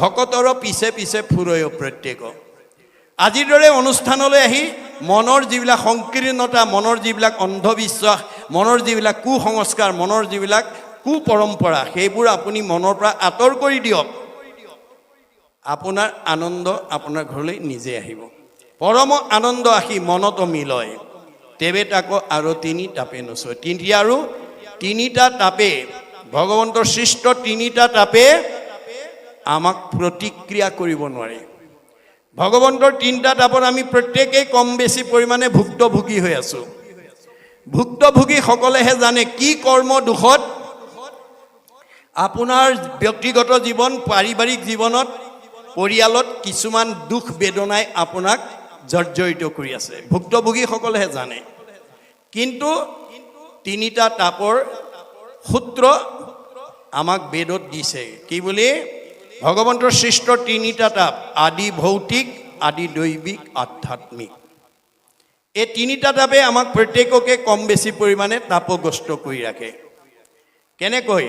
ভকতৰ পিছে পিছে ফুৰয় প্ৰত্যেক। আজিৰ দৰে অনুষ্ঠানলৈ আহি মনৰ যিবিলাক সংকীৰ্ণতা, মনৰ যিবিলাক অন্ধবিশ্বাস, মনৰ যিবিলাক কুসংস্কাৰ, মনৰ যিবিলাক কুপৰম্পৰা, সেইবোৰ আপুনি মনৰ পৰা আঁতৰ কৰি দিয়ক। আপোনাৰ আনন্দ আপোনাৰ ঘৰলৈ নিজে আহিব। পৰম আনন্দ আহি মনত মিলয়, তেবে তাকো আৰু তিনি তাপে নচয়। তিনিটা তাপে, ভগৱন্তৰ সৃষ্ট তিনিটা তাপে আমাক প্ৰতিক্ৰিয়া কৰিব নোৱাৰে। ভগৱন্তৰ তিনিটা তাপত আমি প্ৰত্যেকেই কম বেছি পৰিমাণে ভুক্তভোগী হৈ আছো। ভুক্তভোগীসকলেহে জানে কি কৰ্ম দুখত আপোনাৰ ব্যক্তিগত জীৱন, পাৰিবাৰিক জীৱনত, পৰিয়ালত কিছুমান দুখ বেদনাই আপোনাক জৰ্জৰিত কৰি আছে। ভুক্তভোগীসকলেহে জানে। কিন্তু তিনিটা তাপৰ সূত্ৰ আমাক বেদত দিছে। কি বুলি? ভগৱন্তৰ সৃষ্ট তিনিটা তাপ, আদি ভৌতিক, আদি দৈবিক, আধ্যাত্মিক। এই তিনিটা তাপে আমাক প্ৰত্যেককে কম বেছি পৰিমাণে তাপগ্ৰস্ত কৰি ৰাখে। কেনেকৈ?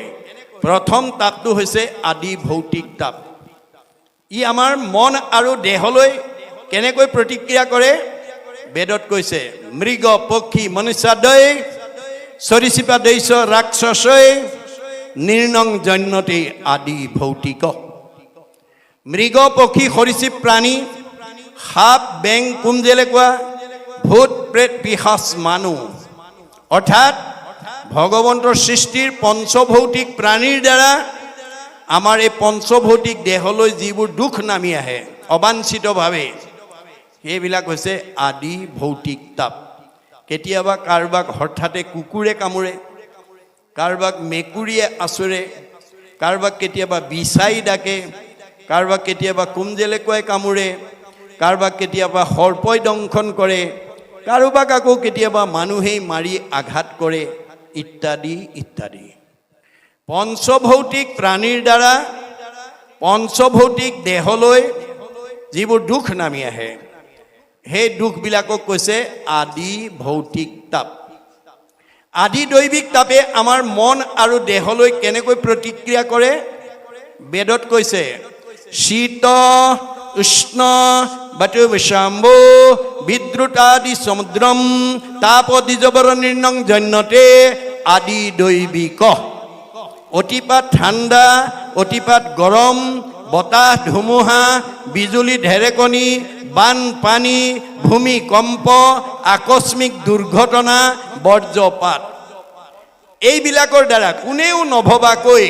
প্ৰথম তাপটো হৈছে আদি ভৌতিক তাপ। ই আমাৰ মন আৰু দেহলৈ কেনেকৈ প্ৰতিক্ৰিয়া কৰে? বেদত কৈছে, মৃগ পক্ষী মনুষ্যাদয় সৰীসৃপা দৈশ্য ৰাক্ষসৈ নিৰ্ণং জন্যতে আদি ভৌতিক। মৃগ পক্ষী সৰীসৃপ প্ৰাণী, সাপ বেং কুমজেলেকুৱা, ভূত প্ৰেত পিশাচ মানুহ, অৰ্থাৎ ভগৱন্তৰ সৃষ্টিৰ পঞ্চভৌতিক প্ৰাণীৰ দ্বাৰা আমাৰ এই পঞ্চভৌতিক দেহলৈ যিবোৰ দুখ নামি আহে অবাঞ্ছিতভাৱে, সেইবিলাক হৈছে আদি ভৌতিক তাপ। কেতিয়াবা কাৰোবাক হঠাতে কুকুৰে কামোৰে, কাৰোবাক মেকুৰীয়ে আঁচোৰে, কাৰোবাক কেতিয়াবা বিচাই ডাকে, কাৰোবাক কেতিয়াবা কুমজেলেকুৱাই কামোৰে, কাৰোবাক কেতিয়াবা সৰ্পই দংশন কৰে, কাৰোবাক আকৌ কেতিয়াবা মানুহেই মাৰি আঘাত কৰে, ইত্যাদি ইত্যাদি। পঞ্চভৌতিক প্ৰাণীৰ দ্বাৰা পঞ্চভৌতিক দেহলৈ যিবোৰ দুখ নামি আহে, সেই দুখবিলাকক কৈছে আদি ভৌতিক তাপ। আদি দৈবিক তাপে আমাৰ মন আৰু দেহলৈ কেনেকৈ প্ৰতিক্ৰিয়া কৰে? বেদত কৈছে, শীত উষ্ণ বাতু বিষাম্বু বিদ্ৰুতাদি সমুদ্ৰম তাপ দ্বিজবৰ নিৰ্ণং জন্যতে আদি দৈবিক। অতিপাত ঠাণ্ডা, অতিপাত গৰম, বতাহ ধুমুহা, বিজুলী ঢেৰেকনি, বানপানী, ভূমিকম্প, আকস্মিক দুৰ্ঘটনা, বজ্ৰপাত, এইবিলাকৰ দ্বাৰা কোনেও নভবাকৈ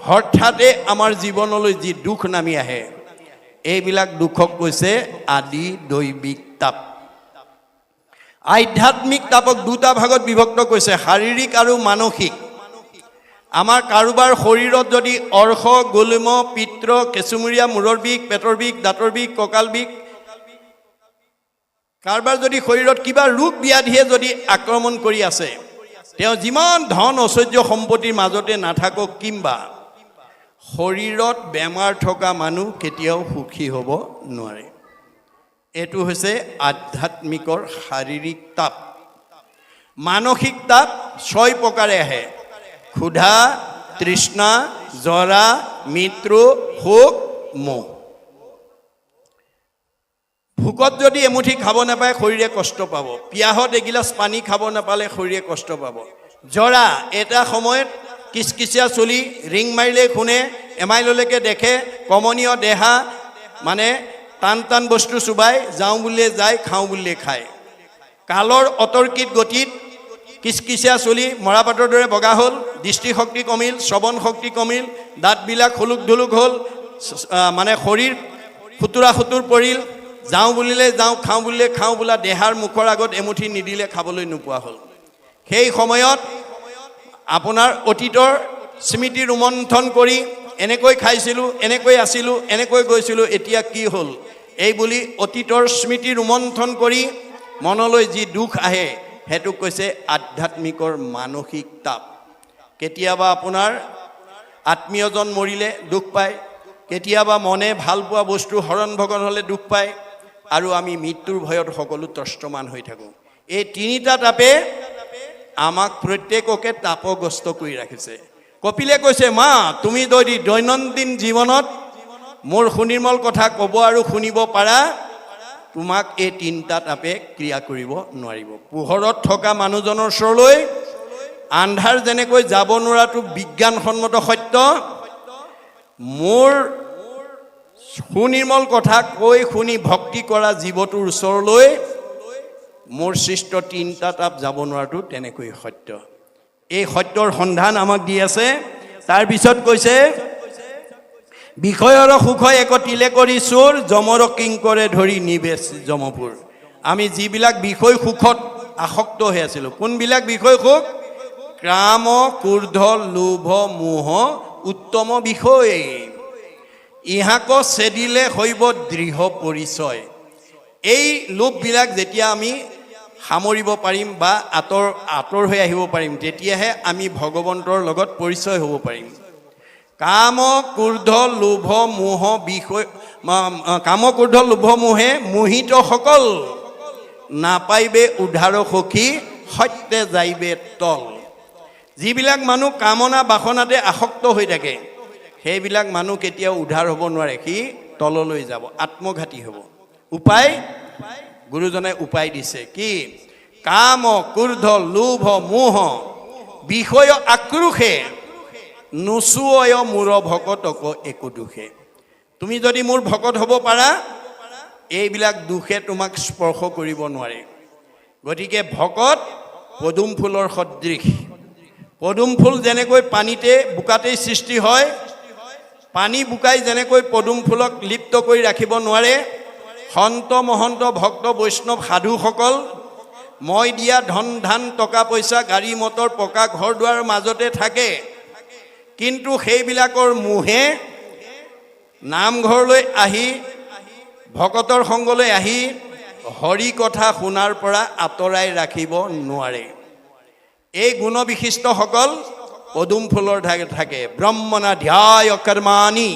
হঠাতে আমাৰ জীৱনলৈ যি দুখ নামি আহে, এইবিলাক দুখক কৈছে আদি দৈবিক তাপ। আধ্যাত্মিক তাপক দুটা ভাগত বিভক্ত কৰিছে, শাৰীৰিক আৰু মানসিক। আমাৰ কাৰোবাৰ শৰীৰত যদি অৰ্শ, গুল্ম, পিত্ৰ, কেঁচুমূৰীয়া, মূৰৰ বিষ, পেটৰ বিষ, দাঁতৰ বিষ, কঁকাল বিষ, কাৰোবাৰ যদি শৰীৰত কিবা ৰোগ ব্যাধিয়ে যদি আক্ৰমণ কৰি আছে, তেওঁ যিমান ধন ঐশ্বৰ্য সম্পত্তিৰ মাজতে নাথাকক কিম্বা, শৰীৰত বেমাৰ থকা মানুহ কেতিয়াও সুখী হ'ব নোৱাৰে। এইটো হৈছে আধ্যাত্মিকৰ শাৰীৰিক তাপ। মানসিক তাপ 6 প্ৰকাৰে আহে: ক্ষুধা, তৃষ্ণা, জৰা, মৃত্যু, শোক, মোহ। ভোকত যদি এমুঠি খাব নাপায় শৰীৰে কষ্ট পাব, পিয়াহত এগিলাচ পানী খাব নাপালে শৰীৰে কষ্ট পাব। জৰা, এটা সময়ত কিচকিচিয়া চুলি, ৰিং মাৰিলে শুনে, এমাইললৈকে দেখে, কমনীয় দেহা, মানে টান টান বস্তু চুবাই, যাওঁ বুলিলে যায়, খাওঁ বুলিলে খায়। কালৰ অতৰ্কিত গতিত কিচকিচিয়া চুলি মৰাপাতৰ দৰে বগা হ'ল, দৃষ্টিশক্তি কমিল, শ্ৰৱণ শক্তি কমিল, দাঁতবিলাক খুলুক ধুলুক হ'ল, মানে শৰীৰ সুতুৰা সুতুৰ পৰিল, যাওঁ বুলিলে যাওঁ, খাওঁ বুলিলে খাওঁ বোলা দেহাৰ মুখৰ আগত এমুঠি নিদিলে খাবলৈ নোপোৱা হ'ল। সেই সময়ত আপোনাৰ অতীতৰ স্মৃতি ৰোমন্থন কৰি এনেকৈ খাইছিলোঁ, এনেকৈ আছিলোঁ, এনেকৈ গৈছিলোঁ, এতিয়া কি হ'ল এই বুলি অতীতৰ স্মৃতি ৰোমন্থন কৰি মনলৈ যি দুখ আহে সেইটোক কৈছে আধ্যাত্মিকৰ মানসিক তাপ। কেতিয়াবা আপোনাৰ আত্মীয়জন মৰিলে দুখ পায়, কেতিয়াবা মনে ভাল পোৱা বস্তু হৰণ ভগন হ'লে দুখ পায়, আৰু আমি মৃত্যুৰ ভয়ত সকলো ত্ৰস্তমান হৈ থাকোঁ। এই তিনিটা তাপে আমাক প্ৰত্যেককে তাপগ্ৰস্ত কৰি ৰাখিছে। কপিলে কৈছে, মা তুমি যদি দৈনন্দিন জীৱনত মোৰ সুনিৰ্মল কথা ক'ব আৰু শুনিব পাৰা, তোমাক এই তিনিটা তাপে ক্ৰিয়া কৰিব নোৱাৰিব। পোহৰত থকা মানুহজনৰ ওচৰলৈ আন্ধাৰ যেনেকৈ যাব নোৱাৰাটো বিজ্ঞানসন্মত সত্য, মোৰ সুনিৰ্মল কথা কৈ শুনি ভক্তি কৰা জীৱটোৰ ওচৰলৈ মোৰ সৃষ্ট তিনিটা তাপ যাব নোৱাৰাটো তেনেকৈ সত্য। এই সত্যৰ সন্ধান আমাক দি আছে। তাৰপিছত কৈছে, বিষয়ৰ সুখ এক তিলে কৰি চোৰ, যমৰ কিংকৰে ধৰি নিবেশ যমপুৰ। আমি যিবিলাক বিষয় সুখত আসক্ত হৈ আছিলোঁ, কোনবিলাক বিষয় সুখ? কাম, ক্ৰোধ, লোভ, মোহ উত্তম বিষয়, ইহাক চেদিলে হৈব দৃঢ় পৰিচয়। এই লোভবিলাক যেতিয়া আমি সামৰিব পাৰিম বা আঁতৰ হৈ আহিব পাৰিম, তেতিয়াহে আমি ভগৱন্তৰ লগত পৰিচয় হ'ব পাৰিম। কাম, ক্ৰোধ, লোভ, মোহ বিষয়, কাম, ক্ৰোধ, লোভ, মোহে মোহিত সকল, নাপাইবে উদ্ধাৰ সখী, সত্যে যাইবে তল। যিবিলাক মানুহ কামনা বাসনাতে আসক্ত হৈ থাকে, সেইবিলাক মানুহ কেতিয়াও উদ্ধাৰ হ'ব নোৱাৰে, সি তললৈ যাব, আত্মঘাতী হ'ব। উপায় গুৰুজনে উপায় দিছে কি? কাম, ক্ৰোধ, লোভ, মোহ বিষয় আক্ৰোশে, নোচোয় মোৰ ভকতক একো দুখে। তুমি যদি মোৰ ভকত হ'ব পাৰা, এইবিলাক দুখে তোমাক স্পৰ্শ কৰিব নোৱাৰে। গতিকে ভকত পদুম ফুলৰ সদৃশ। পদুম ফুল যেনেকৈ পানীতে বোকাতেই সৃষ্টি হয়, পানী বোকাই যেনেকৈ পদুম ফুলক লিপ্ত কৰি ৰাখিব নোৱাৰে, সন্ত মহন্ত ভক্ত বৈষ্ণৱ সাধুসকল মই দিয়া ধন ধান টকা পইচা গাড়ী মটৰ পকা ঘৰ দুৱাৰৰ মাজতে থাকে, কিন্তু সেইবিলাকৰ মোহে নামঘৰলৈ আহি ভকতৰ সংগলৈ আহি হৰি কথা শুনাৰ পৰা আঁতৰাই ৰাখিব নোৱাৰে। এই গুণবিশিষ্টসকল পদুম ফুলৰ থাকে। ব্ৰহ্মণা ধ্যায় কৰ্মাণি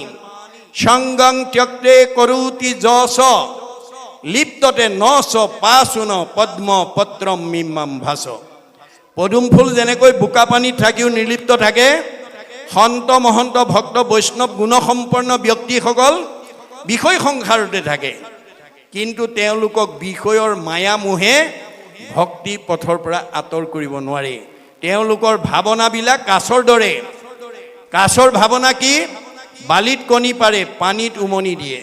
সংগং ত্যক্তে কৰোতি যশ, লিপ্ততে নশ পাশুন পদ্ম পত্ৰম মিমাম ভাস। পদুম ফুল যেনেকৈ বোকা পানীত থাকিও নিৰ্লিপ্ত থাকে, সন্ত মহন্ত ভক্ত বৈষ্ণৱ গুণসম্পন্ন ব্যক্তিসকল বিষয় সংসাৰতে থাকে, কিন্তু তেওঁলোকক বিষয়ৰ মায়া মোহে ভক্তি পথৰ পৰা আঁতৰ কৰিব নোৱাৰে। তেওঁলোকৰ ভাৱনাবিলাক কাছৰ দৰে। কাছৰ ভাৱনা কি? বালিত কণী পাৰে, পানীত উমনি দিয়ে।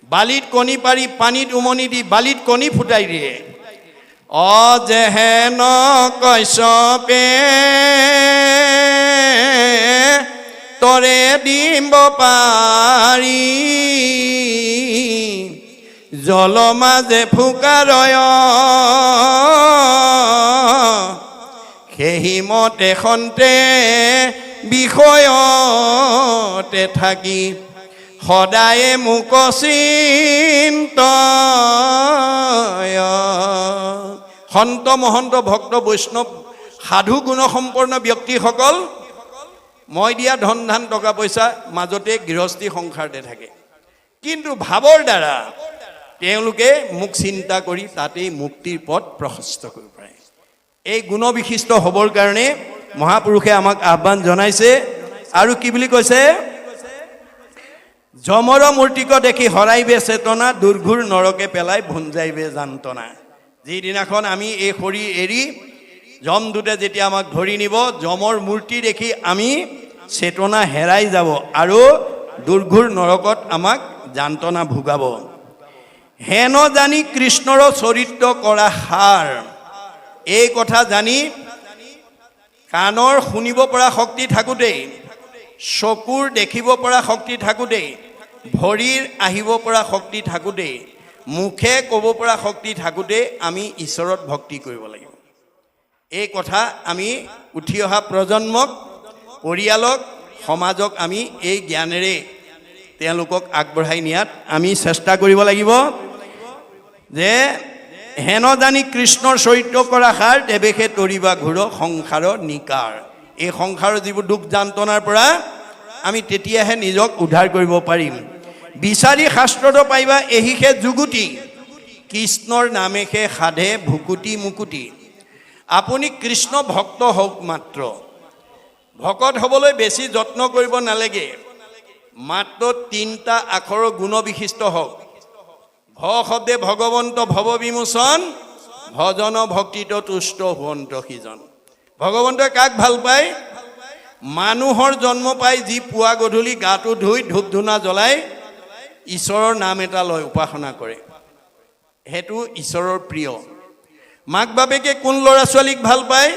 বালিত কণী পাৰি পানীত উমনি দি বালিত কণী ফুটাই দিয়ে। অজেহেন কশ্যপে তৰে দিব পাৰি, জল মাজে ফুকাৰয় সেহিমতে খন্তে বিষয়তে থাকি, সদায়ে মোক চিন্তয়। সন্ত মহন্ত ভক্ত বৈষ্ণৱ সাধু গুণসম্পন্ন ব্যক্তিসকল মই দিয়া ধন ধান টকা পইচা মাজতে গৃহস্থী সংসাৰতে থাকে, কিন্তু ভাৱৰ দ্বাৰা তেওঁলোকে মোক চিন্তা কৰি তাতেই মুক্তিৰ পথ প্ৰশস্ত কৰিব পাৰে। এই গুণবিশিষ্ট হ'বৰ কাৰণে মহাপুৰুষে আমাক আহ্বান জনাইছে। আৰু কি বুলি কৈছে? যমৰ মূৰ্তিক দেখি হৰাইবে চেতনা, দুৰ্ঘুৰ নৰকে পেলাই ভুঞ্জাইবে যান্তনা। যিদিনাখন আমি এই শৰীৰ এৰি যমদূতে যেতিয়া আমাক ধৰি নিব, যমৰ মূৰ্তি দেখি আমি চেতনা হেৰাই যাব আৰু দুৰ্ঘুৰ নৰকত আমাক যান্তনা ভোগাব। হেন জানি কৃষ্ণৰ চৰিত্ৰ কৰা সাৰ। এই কথা জানি কাণৰ শুনিব পৰা শক্তি থাকোঁতেই, চকুৰ দেখিব পৰা শক্তি থাকোঁতেই, ভৰিৰ আহিব পৰা শক্তি থাকোঁতেই, মুখে ক'ব পৰা শক্তি থাকোঁতে আমি ঈশ্বৰত ভক্তি কৰিব লাগিব। এই কথা আমি উঠি অহা প্ৰজন্মক, পৰিয়ালক, সমাজক আমি এই জ্ঞানেৰে তেওঁলোকক আগবঢ়াই নিয়াত আমি চেষ্টা কৰিব লাগিব যে হেন জানি কৃষ্ণৰ চৰিত্ৰ কৰা সাৰ তেবেশে তৰিবা ঘূৰ সংসাৰ নিকাৰ। এই সংসাৰৰ যিবোৰ দুখ যান্তনাৰ পৰা আমি তেতিয়াহে নিজক উদ্ধাৰ কৰিব পাৰিম। বিচাৰি শাস্ত্ৰত পাইবা এহিষে যুগুটি, কৃষ্ণৰ নামেষে সাধে ভুকুটি মুকুটি। আপুনি কৃষ্ণ ভক্ত হওক মাত্ৰ, ভকত হ'বলৈ বেছি যত্ন কৰিব নালাগে। মাত্ৰ 3টা আখৰৰ গুণবিশিষ্ট হওক। ভ শব্দে ভগৱন্ত ভৱ বিমোচন, ভজন ভক্তিত তুষ্ট হুৱন্ত সিজন। ভগৱন্তই কাক ভাল পায়? মানুহৰ জন্ম পাই যি পুৱা গধূলি গাটো ধুই ধূপ ধূনা জ্বলাই ঈশ্বৰৰ নাম এটা লয়, উপাসনা কৰে, সেইটো ঈশ্বৰৰ প্ৰিয়। মাক বাপেকে কোন ল'ৰা ছোৱালীক ভাল পায়?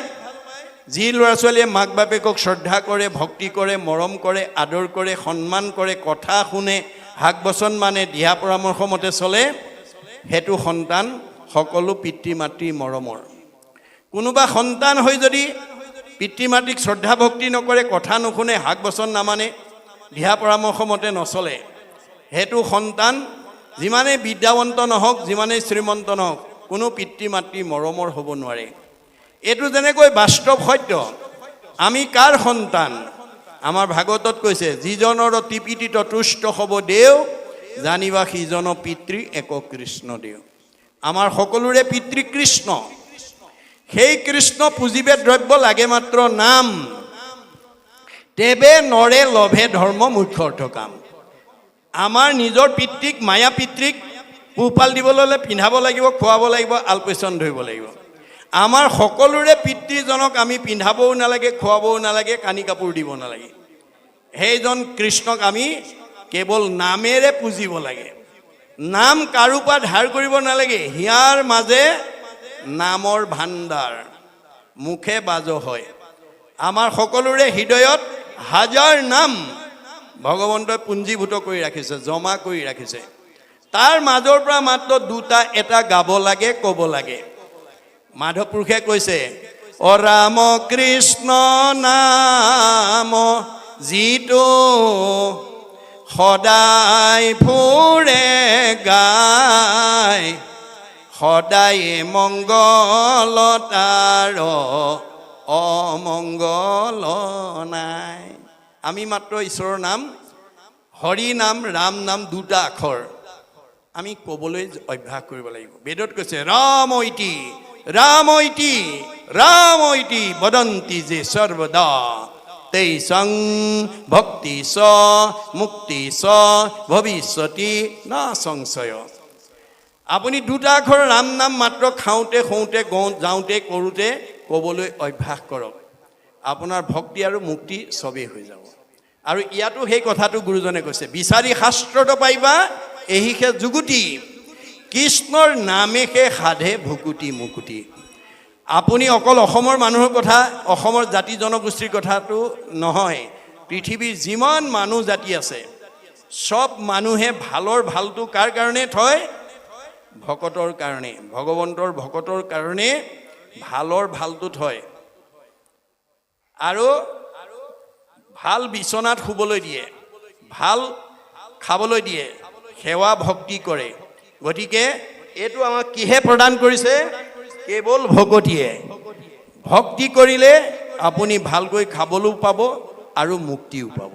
যি ল'ৰা ছোৱালীয়ে মাক বাপেকক শ্ৰদ্ধা কৰে, ভক্তি কৰে, মৰম কৰে, আদৰ কৰে, সন্মান কৰে, কথা শুনে, হাক বচন মানে, দিহা পৰামৰ্শ মতে চলে, সেইটো সন্তান সকলো পিতৃ মাতৃৰ মৰমৰ। কোনোবা সন্তান হৈ যদি পিতৃ মাতৃক শ্ৰদ্ধা ভক্তি নকৰে, কথা নুশুনে, হাক বচন নামানে, দিহা পৰামৰ্শ মতে নচলে, সেইটো সন্তান যিমানেই বিদ্যাৱন্ত নহওক, যিমানেই শ্ৰীমন্ত নহওক, কোনো পিতৃ মাতৃ মৰমৰ হ'ব নোৱাৰে। এইটো যেনেকৈ বাস্তৱ সত্য। আমি কাৰ সন্তান? আমাৰ ভাগৱতত কৈছে, যিজনৰ তৃপিতিত তুষ্ট হ'ব দেও, জানিবা সিজন পিতৃ এক কৃষ্ণ দেও। আমাৰ সকলোৰে পিতৃ কৃষ্ণ। সেই কৃষ্ণ পুঁজিবে দ্ৰব্য লাগে মাত্ৰ নাম, তেবে নৰে লভে ধৰ্ম মুখ্য অৰ্থ কাম। আমাৰ নিজৰ পিতৃক, মায়া পিতৃক পোহপাল দিবলৈ হ'লে পিন্ধাব লাগিব, খুৱাব লাগিব, আলপৈচান ধৰিব লাগিব। আমাৰ সকলোৰে পিতৃজনক আমি পিন্ধাবও নালাগে, খুৱাবও নালাগে, কানি কাপোৰ দিব নালাগে। সেইজন কৃষ্ণক আমি কেৱল নামেৰে পুজিব লাগে। নাম কাৰো পৰা ধাৰ কৰিব নালাগে। হিয়াৰ মাজে নামৰ ভাণ্ডাৰ, মুখে বাজ হয়। আমাৰ সকলোৰে হৃদয়ত হাজাৰ নাম ভগৱন্তই পুঞ্জীভূত কৰি ৰাখিছে, জমা কৰি ৰাখিছে। তাৰ মাজৰ পৰা মাত্ৰ 2টা এটা গাব লাগে, ক'ব লাগে। মাধৱ পুৰুষে কৈছে, অ ৰাম কৃষ্ণ নাম যিটো সদায় ফুৰে গায়, সদায় মংগল তাৰ অমংগল নাই। আমি মাত্ৰ ঈশ্বৰৰ নাম, হৰি নাম, ৰাম নাম, 2টা আখৰ আমি ক'বলৈ অভ্যাস কৰিব লাগিব। বেদত কৈছে, ৰাম ইতি ৰাম ইতি ৰাম ইতি বদন্তি যে সৰ্বদা, তেইসং ভক্তি স মুক্তি স ভৱিষ্যতি না সংশয়। আপুনি 2টা আখৰ ৰাম নাম মাত্ৰ খাওঁতে, শুওঁতে, যাওঁতে, কৰোঁতে ক'বলৈ অভ্যাস কৰক। আপোনাৰ ভক্তি আৰু মুক্তি চবেই হৈ যাব। আৰু ইয়াতো সেই কথাটো গুৰুজনে কৈছে, বিচাৰি শাস্ত্ৰত পাইবা এহিষে যুগুটি, কৃষ্ণৰ নামেষে সাধে ভুকুটি মুকুটি। আপুনি অকল অসমৰ মানুহৰ কথা, অসমৰ জাতি জনগোষ্ঠীৰ কথাটো নহয়, পৃথিৱীৰ যিমান মানুহ জাতি আছে, চব মানুহে ভালৰ ভালটো কাৰ কাৰণে থয়? ভকতৰ কাৰণে, ভগৱন্তৰ ভকতৰ কাৰণে ভালৰ ভালটো থয়। আৰু ভাল বিচনাত শুবলৈ দিয়ে, ভাল খাবলৈ দিয়ে, সেৱা ভক্তি কৰে। গতিকে এইটো আমাক কিহে প্ৰদান কৰিছে? কেৱল ভকতিয়ে। ভক্তি কৰিলে আপুনি ভালকৈ খাবলৈও পাব আৰু মুক্তিও পাব।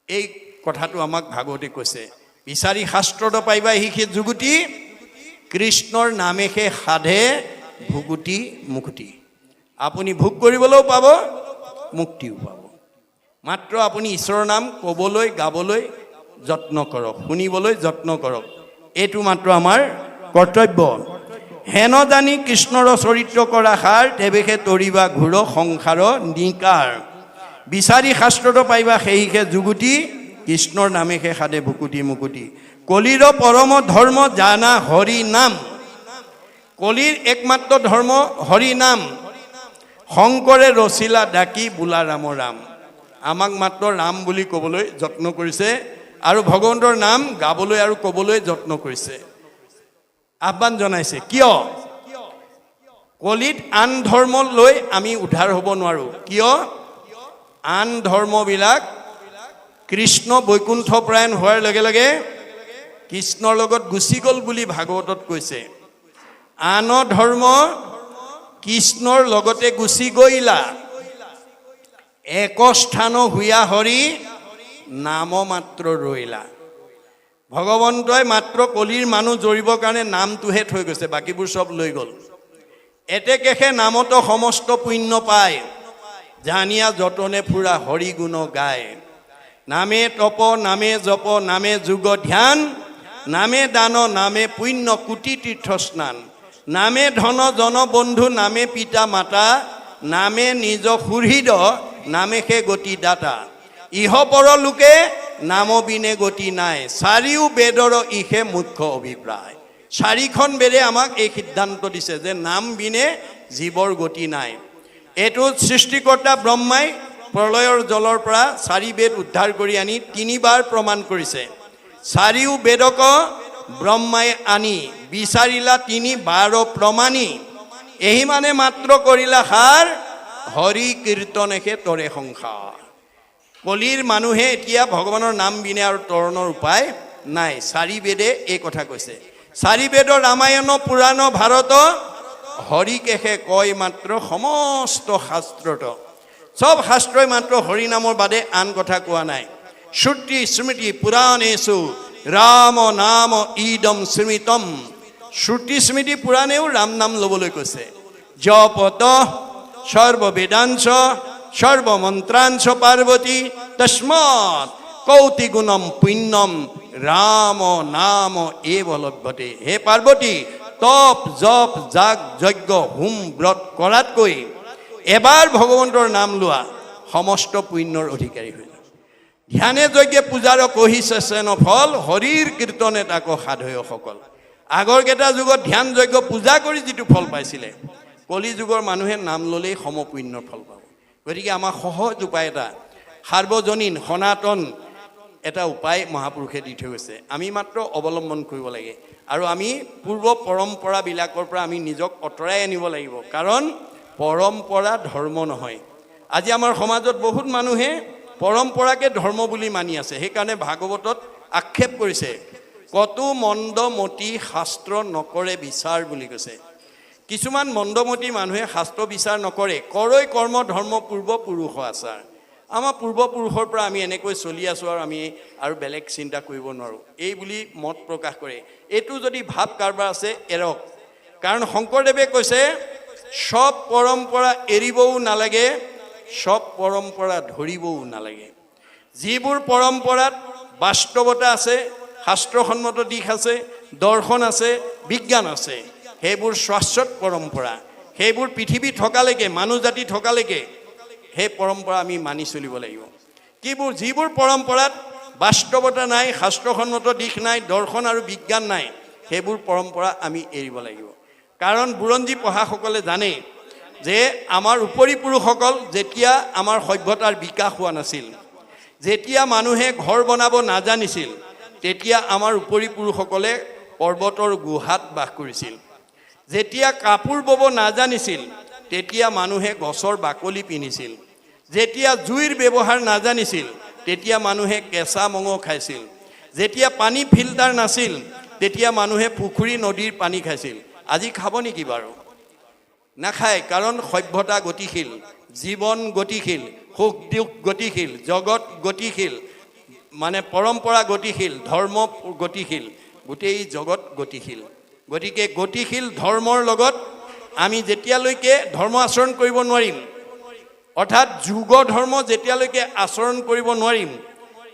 এই কথাটো আমাক ভাগৱতে কৈছে, বিচাৰি শাস্ত্ৰত পাইবা এহিষে যুগুটি, কৃষ্ণৰ নামেষে সাধে ভুকুটি মুকুটি। আপুনি ভোগ কৰিবলৈও পাব, মুক্তিও পাব। মাত্ৰ আপুনি ঈশ্বৰৰ নাম ক'বলৈ, গাবলৈ যত্ন কৰক, শুনিবলৈ যত্ন কৰক। এইটো মাত্ৰ আমাৰ কৰ্তব্য। হেন জানি কৃষ্ণৰ চৰিত্ৰ কৰা সাৰ তেবেশে তৰিবা ঘূৰ সংসাৰ নিকাৰ। বিচাৰি শাস্ত্ৰত পাইবা সেহিষে যুগুটি, কৃষ্ণৰ নামেষে সাধে ভুকুটি মুকুটি। কলিৰ পৰম ধৰ্ম জানা হৰি নাম। কলিৰ একমাত্ৰ ধৰ্ম হৰি নাম। শংকৰে ৰচিলা ডাকি বোলা ৰাম ৰাম। আমাক মাত্ৰ ৰাম বুলি ক'বলৈ যত্ন কৰিছে আৰু ভগৱন্তৰ নাম গাবলৈ আৰু ক'বলৈ যত্ন কৰিছে। আহ্বান জনাইছে কিয় কলিত আন ধৰ্ম লৈ আমি উদ্ধাৰ হ'ব নোৱাৰো কিয় আন ধৰ্মবিলাক কৃষ্ণ বৈকুণ্ঠ প্ৰায়ণ হোৱাৰ লগে লগে কৃষ্ণৰ লগত গুচি গ'ল বুলি ভাগৱতত কৈছে আন ধৰ্ম কৃষ্ণৰ লগতে গুচি গৈলা এক স্থান হুয়া হৰি নাম মাত্ৰ ৰৈলা ভগৱন্তই মাত্ৰ কলিৰ মানুহ জৰিবৰ কাৰণে নামটোহে থৈ গৈছে বাকিবোৰ সব লৈ গ'ল এতেকেহে নামতো সমস্ত পুণ্য পায় জানিয়া যতনে ফুৰা হৰি গুণ গায় নামে তপ নামে জপ নামে যোগ ধ্যান নামে দান নামে পুণ্য কোটি তীৰ্থ স্নান নামে ধন জন বন্ধু নামে পিতা মাতা নামে নিজ সুহৃদ নামে সে গতি দাতা ইহ পৰ লোকে নাম বিনে গতি নাই চাৰিও বেদৰ ইহে মুখ্য অভিপ্ৰায় চাৰিখন বেদে আমাক এই সিদ্ধান্ত দিছে যে নাম বিনে জীৱৰ গতি নাই এইটো সৃষ্টিকৰ্তা ব্ৰহ্মাই প্ৰলয়ৰ জলৰ পৰা চাৰি বেদ উদ্ধাৰ কৰি আনি তিনিবাৰ প্ৰমাণ কৰিছে চাৰিও বেদক ব্ৰহ্মাই আনি বিচাৰিলা তিনি বাৰ প্ৰমাণী এহি মানে মাত্ৰ কৰিলা সাৰ হৰি কীৰ্তনেহে তৰে সংসাৰ কলিৰ মানুহে এতিয়া ভগৱানৰ নাম বিনে আৰু তৰণৰ উপায় নাই চাৰি বেদে এই কথা কৈছে চাৰি বেদৰ ৰামায়ণ পুৰাণ ভাৰত হৰিকেহে কয় মাত্ৰ সমস্ত শাস্ত্ৰত সব শাস্ত্ৰই মাত্ৰ হৰি নামৰ বাদে আন কথা কোৱা নাই শ্ৰুতি স্মৃতি পুৰাণেষু ৰাম নাম ইদম স্মৃতম শ্ৰুতি স্মৃতি পুৰাণেও ৰাম নাম ল'বলৈ কৈছে জপত সৰ্ববেদাংশ সর্বমন্ত্রাংশ পার্বতী তস্মাৎ কৌতি গুণম পুণ্যম রাম নাম এব লভ্যতে হে পার্বতী তপ জপ যাগ যজ্ঞ হোম ব্ৰত কৰাতকৈ এবাৰ ভগৱন্তৰ নাম লোৱা সমস্ত পুণ্যৰ অধিকাৰী হৈ যায় ধ্যানে যজ্ঞে পূজাৰ কহিছে ন ফল হৰিৰ কীৰ্তনে তাক সাধয়সকল আগৰ কেইটা যুগত ধ্যান যজ্ঞ পূজা কৰি যিটো ফল পাইছিলে কলি যুগৰ মানুহে নাম ল'লেই সমপুণ্যৰ ফল পাব গতিকে আমাৰ সহজ উপায় এটা সাৰ্বজনীন সনাতন এটা উপায় মহাপুৰুষে দি থৈ গৈছে আমি মাত্ৰ অৱলম্বন কৰিব লাগে আৰু আমি পূৰ্ব পৰম্পৰাবিলাকৰ পৰা আমি নিজক অতৰাই আনিব লাগিব কাৰণ পৰম্পৰা ধৰ্ম নহয় আজি আমাৰ সমাজত বহুত মানুহে পৰম্পৰাকে ধৰ্ম বুলি মানি আছে সেইকাৰণে ভাগৱতত আক্ষেপ কৰিছে কতো মন্দমতি শাস্ত্ৰ নকৰে বিচাৰ বুলি কৈছে কিছুমান মন্দমতি মানুহে শাস্ত্ৰ বিচাৰ নকৰে কৰৈ কৰ্ম ধৰ্ম পূৰ্ব পুৰুষ আচাৰ আমাৰ পূৰ্বপুৰুষৰ পৰা আমি এনেকৈ চলি আছোঁ আৰু আমি আৰু বেলেগ চিন্তা কৰিব নোৱাৰোঁ এই বুলি মত প্ৰকাশ কৰে এইটো যদি ভাৱ কাৰবাৰ আছে এৰক কাৰণ শংকৰদেৱে কৈছে সব পৰম্পৰা এৰিবও নালাগে সব পৰম্পৰা ধৰিবও নালাগে যিবোৰ পৰম্পৰাত বাস্তৱতা আছে শাস্ত্ৰসন্মত দিশ আছে দৰ্শন আছে বিজ্ঞান আছে সেইবোৰ শাশ্বত পৰম্পৰা সেইবোৰ পৃথিৱী থকালৈকে মানুহ জাতি থকালৈকে সেই পৰম্পৰা আমি মানি চলিব লাগিব যিবোৰ পৰম্পৰাত বাস্তৱতা নাই শাস্ত্ৰসন্মত দিশ নাই দৰ্শন আৰু বিজ্ঞান নাই সেইবোৰ পৰম্পৰা আমি এৰিব লাগিব কাৰণ বুৰঞ্জী পঢ়াসকলে জানে যে আমাৰ উপৰি পুৰুষসকল যেতিয়া আমাৰ সভ্যতাৰ বিকাশ হোৱা নাছিল যেতিয়া মানুহে ঘৰ বনাব নাজানিছিল তেতিয়া আমাৰ উপৰি পুৰুষসকলে পৰ্বতৰ গুহাত বাস কৰিছিল যেতিয়া কাপোৰ বব নাজানিছিল তেতিয়া মানুহে গছৰ বাকলি পিন্ধিছিল যেতিয়া জুইৰ ব্যৱহাৰ নাজানিছিল তেতিয়া মানুহে কেঁচা মঙহ খাইছিল যেতিয়া পানী ফিল্টাৰ নাছিল তেতিয়া মানুহে পুখুৰী নদীৰ পানী খাইছিল আজি খাব নেকি বাৰু নাখায় কাৰণ সভ্যতা গতিশীল জীৱন গতিশীল সুখ দুখ গতিশীল জগত গতিশীল মানে পৰম্পৰা গতিশীল ধৰ্ম গতিশীল গোটেই জগত গতিশীল গতিকে গতিশীল ধৰ্মৰ লগত আমি যেতিয়ালৈকে ধৰ্ম আচৰণ কৰিব নোৱাৰিম অৰ্থাৎ যুগ ধৰ্ম যেতিয়ালৈকে আচৰণ কৰিব নোৱাৰিম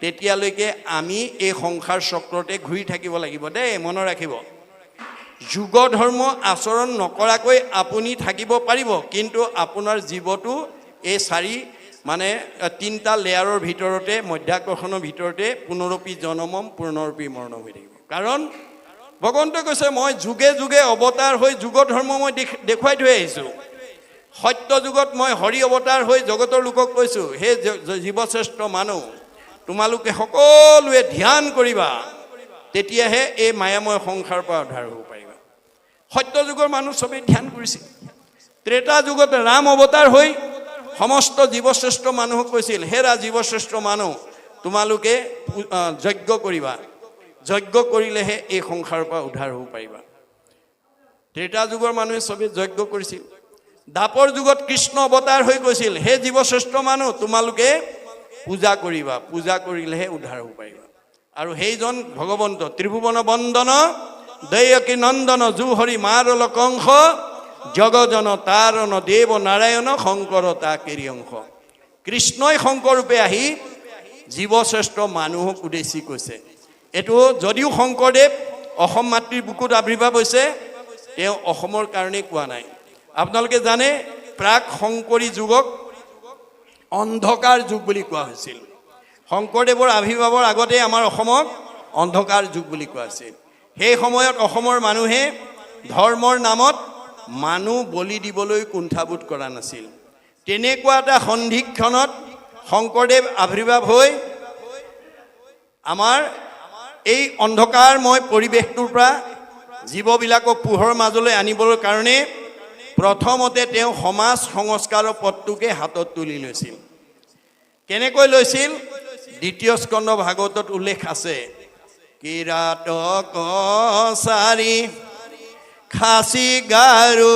তেতিয়ালৈকে আমি এই সংসাৰ চক্ৰতে ঘূৰি থাকিব লাগিব দেই মনত ৰাখিব যুগ ধৰ্ম আচৰণ নকৰাকৈ আপুনি থাকিব পাৰিব কিন্তু আপোনাৰ জীৱটো এই মানে তিনিটা লেয়াৰৰ ভিতৰতে মধ্যাকৰ্ষণৰ ভিতৰতে পুনৰপি জনমম পুনৰপি মৰণম হৈ থাকিব কাৰণ ভগৱন্তই কৈছে মই যুগে যুগে অৱতাৰ হৈ যুগ ধৰ্ম মই দেখুৱাই থৈ আহিছোঁ সত্য যুগত মই হৰি অৱতাৰ হৈ জগতৰ লোকক কৈছোঁ হে জীৱশ্ৰেষ্ঠ মানুহ তোমালোকে সকলোৱে ধ্যান কৰিবা তেতিয়াহে এই মায়াময় সংসাৰৰ পৰা উদ্ধাৰ হ'ব পাৰিবা সত্য যুগৰ মানুহ চবেই ধ্যান কৰিছিল ত্ৰেতা যুগত ৰাম অৱতাৰ হৈ সমস্ত জীৱশ্ৰেষ্ঠ মানুহক কৈছিল হেৰা জীৱশ্ৰেষ্ঠ মানুহ তোমালোকে যজ্ঞ কৰিবা যজ্ঞ কৰিলেহে এই সংসাৰৰ পৰা উদ্ধাৰ হ'ব পাৰিবা ত্ৰেতা যুগৰ মানুহে চবেই যজ্ঞ কৰিছিল দাপৰ যুগত কৃষ্ণ অৱতাৰ হৈ কৈছিল হে জীৱশ্ৰেষ্ঠ মানুহ তোমালোকে পূজা কৰিবা পূজা কৰিলেহে উদ্ধাৰ হ'ব পাৰিবা আৰু সেইজন ভগৱন্ত ত্ৰিভুৱন বন্দন দৈয়কী নন্দন জুহৰি মাৰল কংস জগজন তাৰণ দেৱ নাৰায়ণ শংকৰ তা কেৰি অংশ কৃষ্ণই শংকৰ ৰূপে আহি জীৱশ্ৰেষ্ঠ মানুহক উদ্দেশ্যি কৈছে এইটো যদিও শংকৰদেৱ অসম মাতৃৰ বুকুত আৱিৰ্ভাৱ হৈছে তেওঁ অসমৰ কাৰণে কোৱা নাই আপোনালোকে জানে প্ৰাক শংকৰী যুগক অন্ধকাৰ যুগ বুলি কোৱা হৈছিল শংকৰদেৱৰ আৱিৰ্ভাৱৰ আগতে আমাৰ অসমক অন্ধকাৰ যুগ বুলি কোৱা হৈছিল সেই সময়ত অসমৰ মানুহে ধৰ্মৰ নামত মানুহ বলি দিবলৈ কুণ্ঠাবোধ কৰা নাছিল তেনেকুৱা এটা সন্ধিক্ষণত শংকৰদেৱ আৱিৰ্ভাৱ হৈ আমাৰ এই অন্ধকাৰময় পৰিৱেশটোৰ পৰা জীৱবিলাকক পোহৰ মাজলৈ আনিবৰ কাৰণে প্ৰথমতে তেওঁ সমাজ সংস্কাৰৰ পথটোকে হাতত তুলি লৈছিল কেনেকৈ লৈছিল দ্বিতীয় স্কন্ধ ভাগৱতত উল্লেখ আছে কিৰাতক চাৰি খাচী গাৰু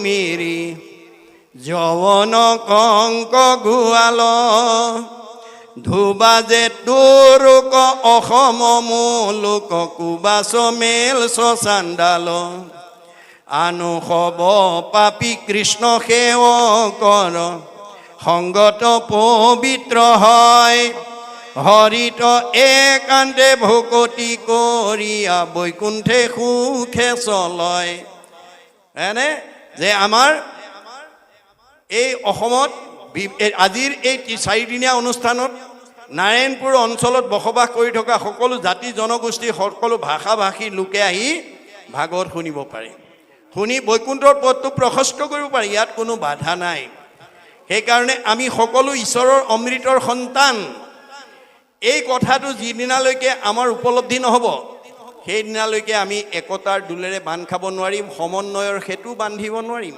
মিৰি যৱন কংক গোৱাল ধুবাজে তোৰক অসম মূলোক কুবাচ মেল চাণ্ডাল আনু হব পাপী কৃষ্ণ সেৱকৰ সংগত পবিত্ৰ হয় হৰিত একান্তে ভকতি কৰিয়া বৈকুণ্ঠে সুখে চলয় এনে যে আমাৰ এই অসমত আজিৰ এই 4দিনীয়া অনুষ্ঠানত নাৰায়ণপুৰ অঞ্চলত বসবাস কৰি থকা সকলো জাতি জনগোষ্ঠী সকলো ভাষা ভাষী লোকে আহি ভাগৱত শুনিব পাৰে শুনি বৈকুণ্ঠৰ পথটো প্ৰশস্ত কৰিব পাৰে ইয়াত কোনো বাধা নাই সেইকাৰণে আমি সকলো ঈশ্বৰৰ অমৃতৰ সন্তান এই কথাটো যিদিনালৈকে আমাৰ উপলব্ধি নহ'ব সেইদিনালৈকে আমি একতাৰ দোলেৰে বান্ধ খাব নোৱাৰিম সমন্বয়ৰ সেতু বান্ধিব নোৱাৰিম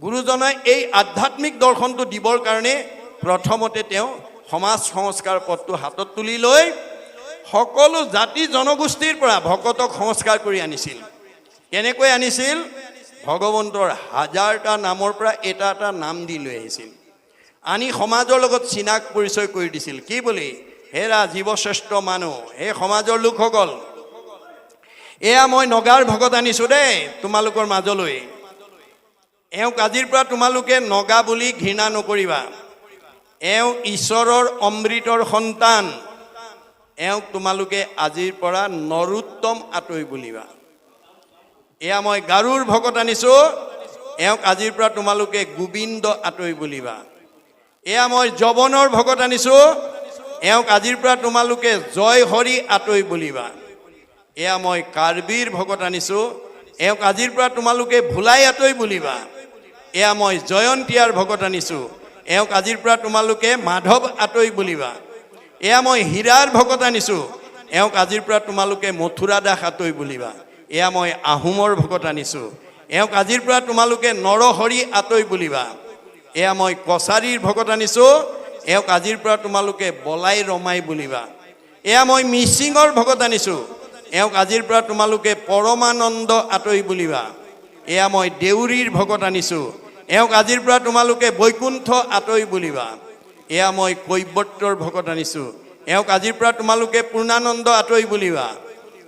গুৰুজনাই এই আধ্যাত্মিক দৰ্শনটো দিবৰ কাৰণে প্ৰথমতে তেওঁ সমাজ সংস্কাৰ পথটো হাতত তুলি লৈ সকলো জাতি জনগোষ্ঠীৰ পৰা ভকতক সংস্কাৰ কৰি আনিছিল কেনেকৈ আনিছিল ভগৱন্তৰ হাজাৰটা নামৰ পৰা এটা এটা নাম দি লৈ আহিছিল আনি সমাজৰ লগত চিনাক পৰিচয় কৰি দিছিল কি বুলি হেৰা জীৱশ্ৰেষ্ঠ মানুহ হে সমাজৰ লোকসকল এয়া মই নগাৰ ভকত আনিছোঁ দেই তোমালোকৰ মাজলৈ এওঁক আজিৰ পৰা তোমালোকে নগা বুলি ঘৃণা নকৰিবা এওঁ ঈশ্বৰৰ অমৃতৰ সন্তান এওঁক তোমালোকে আজিৰ পৰা নৰোত্তম আতৈ বুলিবা এয়া মই গাৰুৰ ভকত আনিছোঁ এওঁক আজিৰ পৰা তোমালোকে গোবিন্দ আতৈ বুলিবা এয়া মই যৱনৰ ভকত আনিছোঁ এওঁক আজিৰ পৰা তোমালোকে জয় হৰি আতৈ বুলিবা এয়া মই কাৰ্বিৰ ভকত আনিছোঁ এওঁক আজিৰ পৰা তোমালোকে ভোলাই আতৈ বুলিবা এয়া মই জয়ন্তীয়াৰ ভকত আনিছোঁ এওঁক আজিৰ পৰা তোমালোকে মাধৱ আতৈ বুলিবা এয়া মই হীৰাৰ ভকত আনিছোঁ এওঁক আজিৰ পৰা তোমালোকে মথুৰা দাস আতৈ বুলিবা এয়া মই আহোমৰ ভকত আনিছোঁ এওঁক আজিৰ পৰা তোমালোকে নৰহৰি আতৈ বুলিবা এয়া মই কছাৰীৰ ভকত আনিছোঁ এওঁক আজিৰ পৰা তোমালোকে বলাই ৰমাই বুলিবা এয়া মই মিচিঙৰ ভকত আনিছোঁ এওঁক আজিৰ পৰা তোমালোকে পৰমানন্দ আতৈ বুলিবা এয়া মই দেউৰীৰ ভকত আনিছোঁ এওঁক আজিৰ পৰা তোমালোকে বৈকুণ্ঠ আতৈ বুলিবা এয়া মই কৈবৰ্তৰ ভকত আনিছোঁ এওঁক আজিৰ পৰা তোমালোকে পূৰ্ণানন্দ আতৈ বুলিবা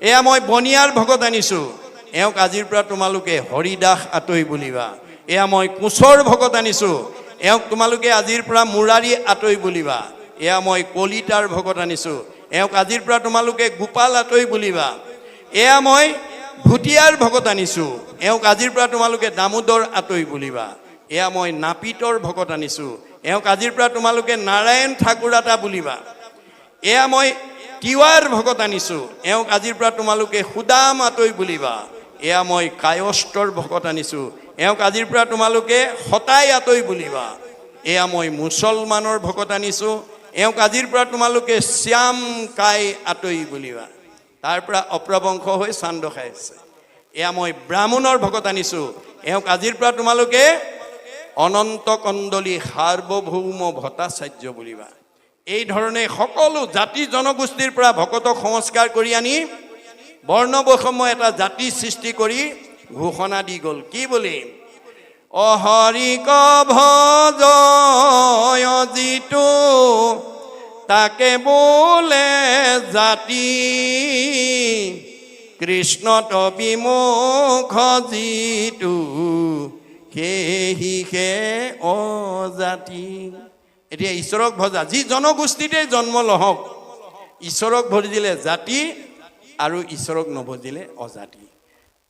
এয়া মই বনিয়াৰ ভকত আনিছোঁ এওঁক আজিৰ পৰা তোমালোকে হৰিদাস আতৈ বুলিবা এয়া মই কোচৰ ভকত আনিছোঁ এওঁক তোমালোকে আজিৰ পৰা মুৰাৰী আতৈ বুলিবা এয়া মই কলিতাৰ ভকত আনিছোঁ এওঁক আজিৰ পৰা তোমালোকে গোপাল আতৈ বুলিবা এয়া মই ভুটিয়াৰ ভকত আনিছোঁ এওঁক আজিৰ পৰা তোমালোকে দামোদৰ আতৈ বুলিবা এয়া মই নাপিতৰ ভকত আনিছোঁ এওঁক আজিৰ পৰা তোমালোকে নাৰায়ণ ঠাকুৰাতা বুলিবা এয়া মই তিৱাৰ ভকত আনিছোঁ এওঁক আজিৰ পৰা তোমালোকে সুদাম আতৈ বুলিবা এয়া মই কায়স্থৰ ভকত আনিছোঁ এওঁক আজিৰ পৰা তোমালোকে হতাই আতৈ বুলিবা এয়া মই মুছলমানৰ ভকত আনিছোঁ এওঁক আজিৰ পৰা তোমালোকে শ্যাম কাই আতৈ বুলিবা তাৰ পৰা অপ্ৰবংশ হৈ চান্দ খাইছে এয়া মই ব্ৰাহ্মণৰ ভকত আনিছোঁ, এওঁক আজিৰ পৰা তোমালোকে অনন্ত কণ্ডলী সাৰ্বভৌম ভট্টাচাৰ্য বুলিবা। এই ধৰণে সকলো জাতি জনগোষ্ঠীৰ পৰা ভকতক সংস্কাৰ কৰি আনি বৰ্ণ বৈষম্য এটা জাতি সৃষ্টি কৰি ঘোষণা দি গ'ল। কি বুলি? অহৰিক ভজয় যিটো তাকে বোলে জাতি, কৃষ্ণত বিমুখ যিটো সেহিহে অজাতি। এতিয়া ঈশ্বৰক ভজা যি জনগোষ্ঠীতে জন্ম লহক, ঈশ্বৰক ভজিলে জাতি আৰু ঈশ্বৰক নভজিলে অজাতি।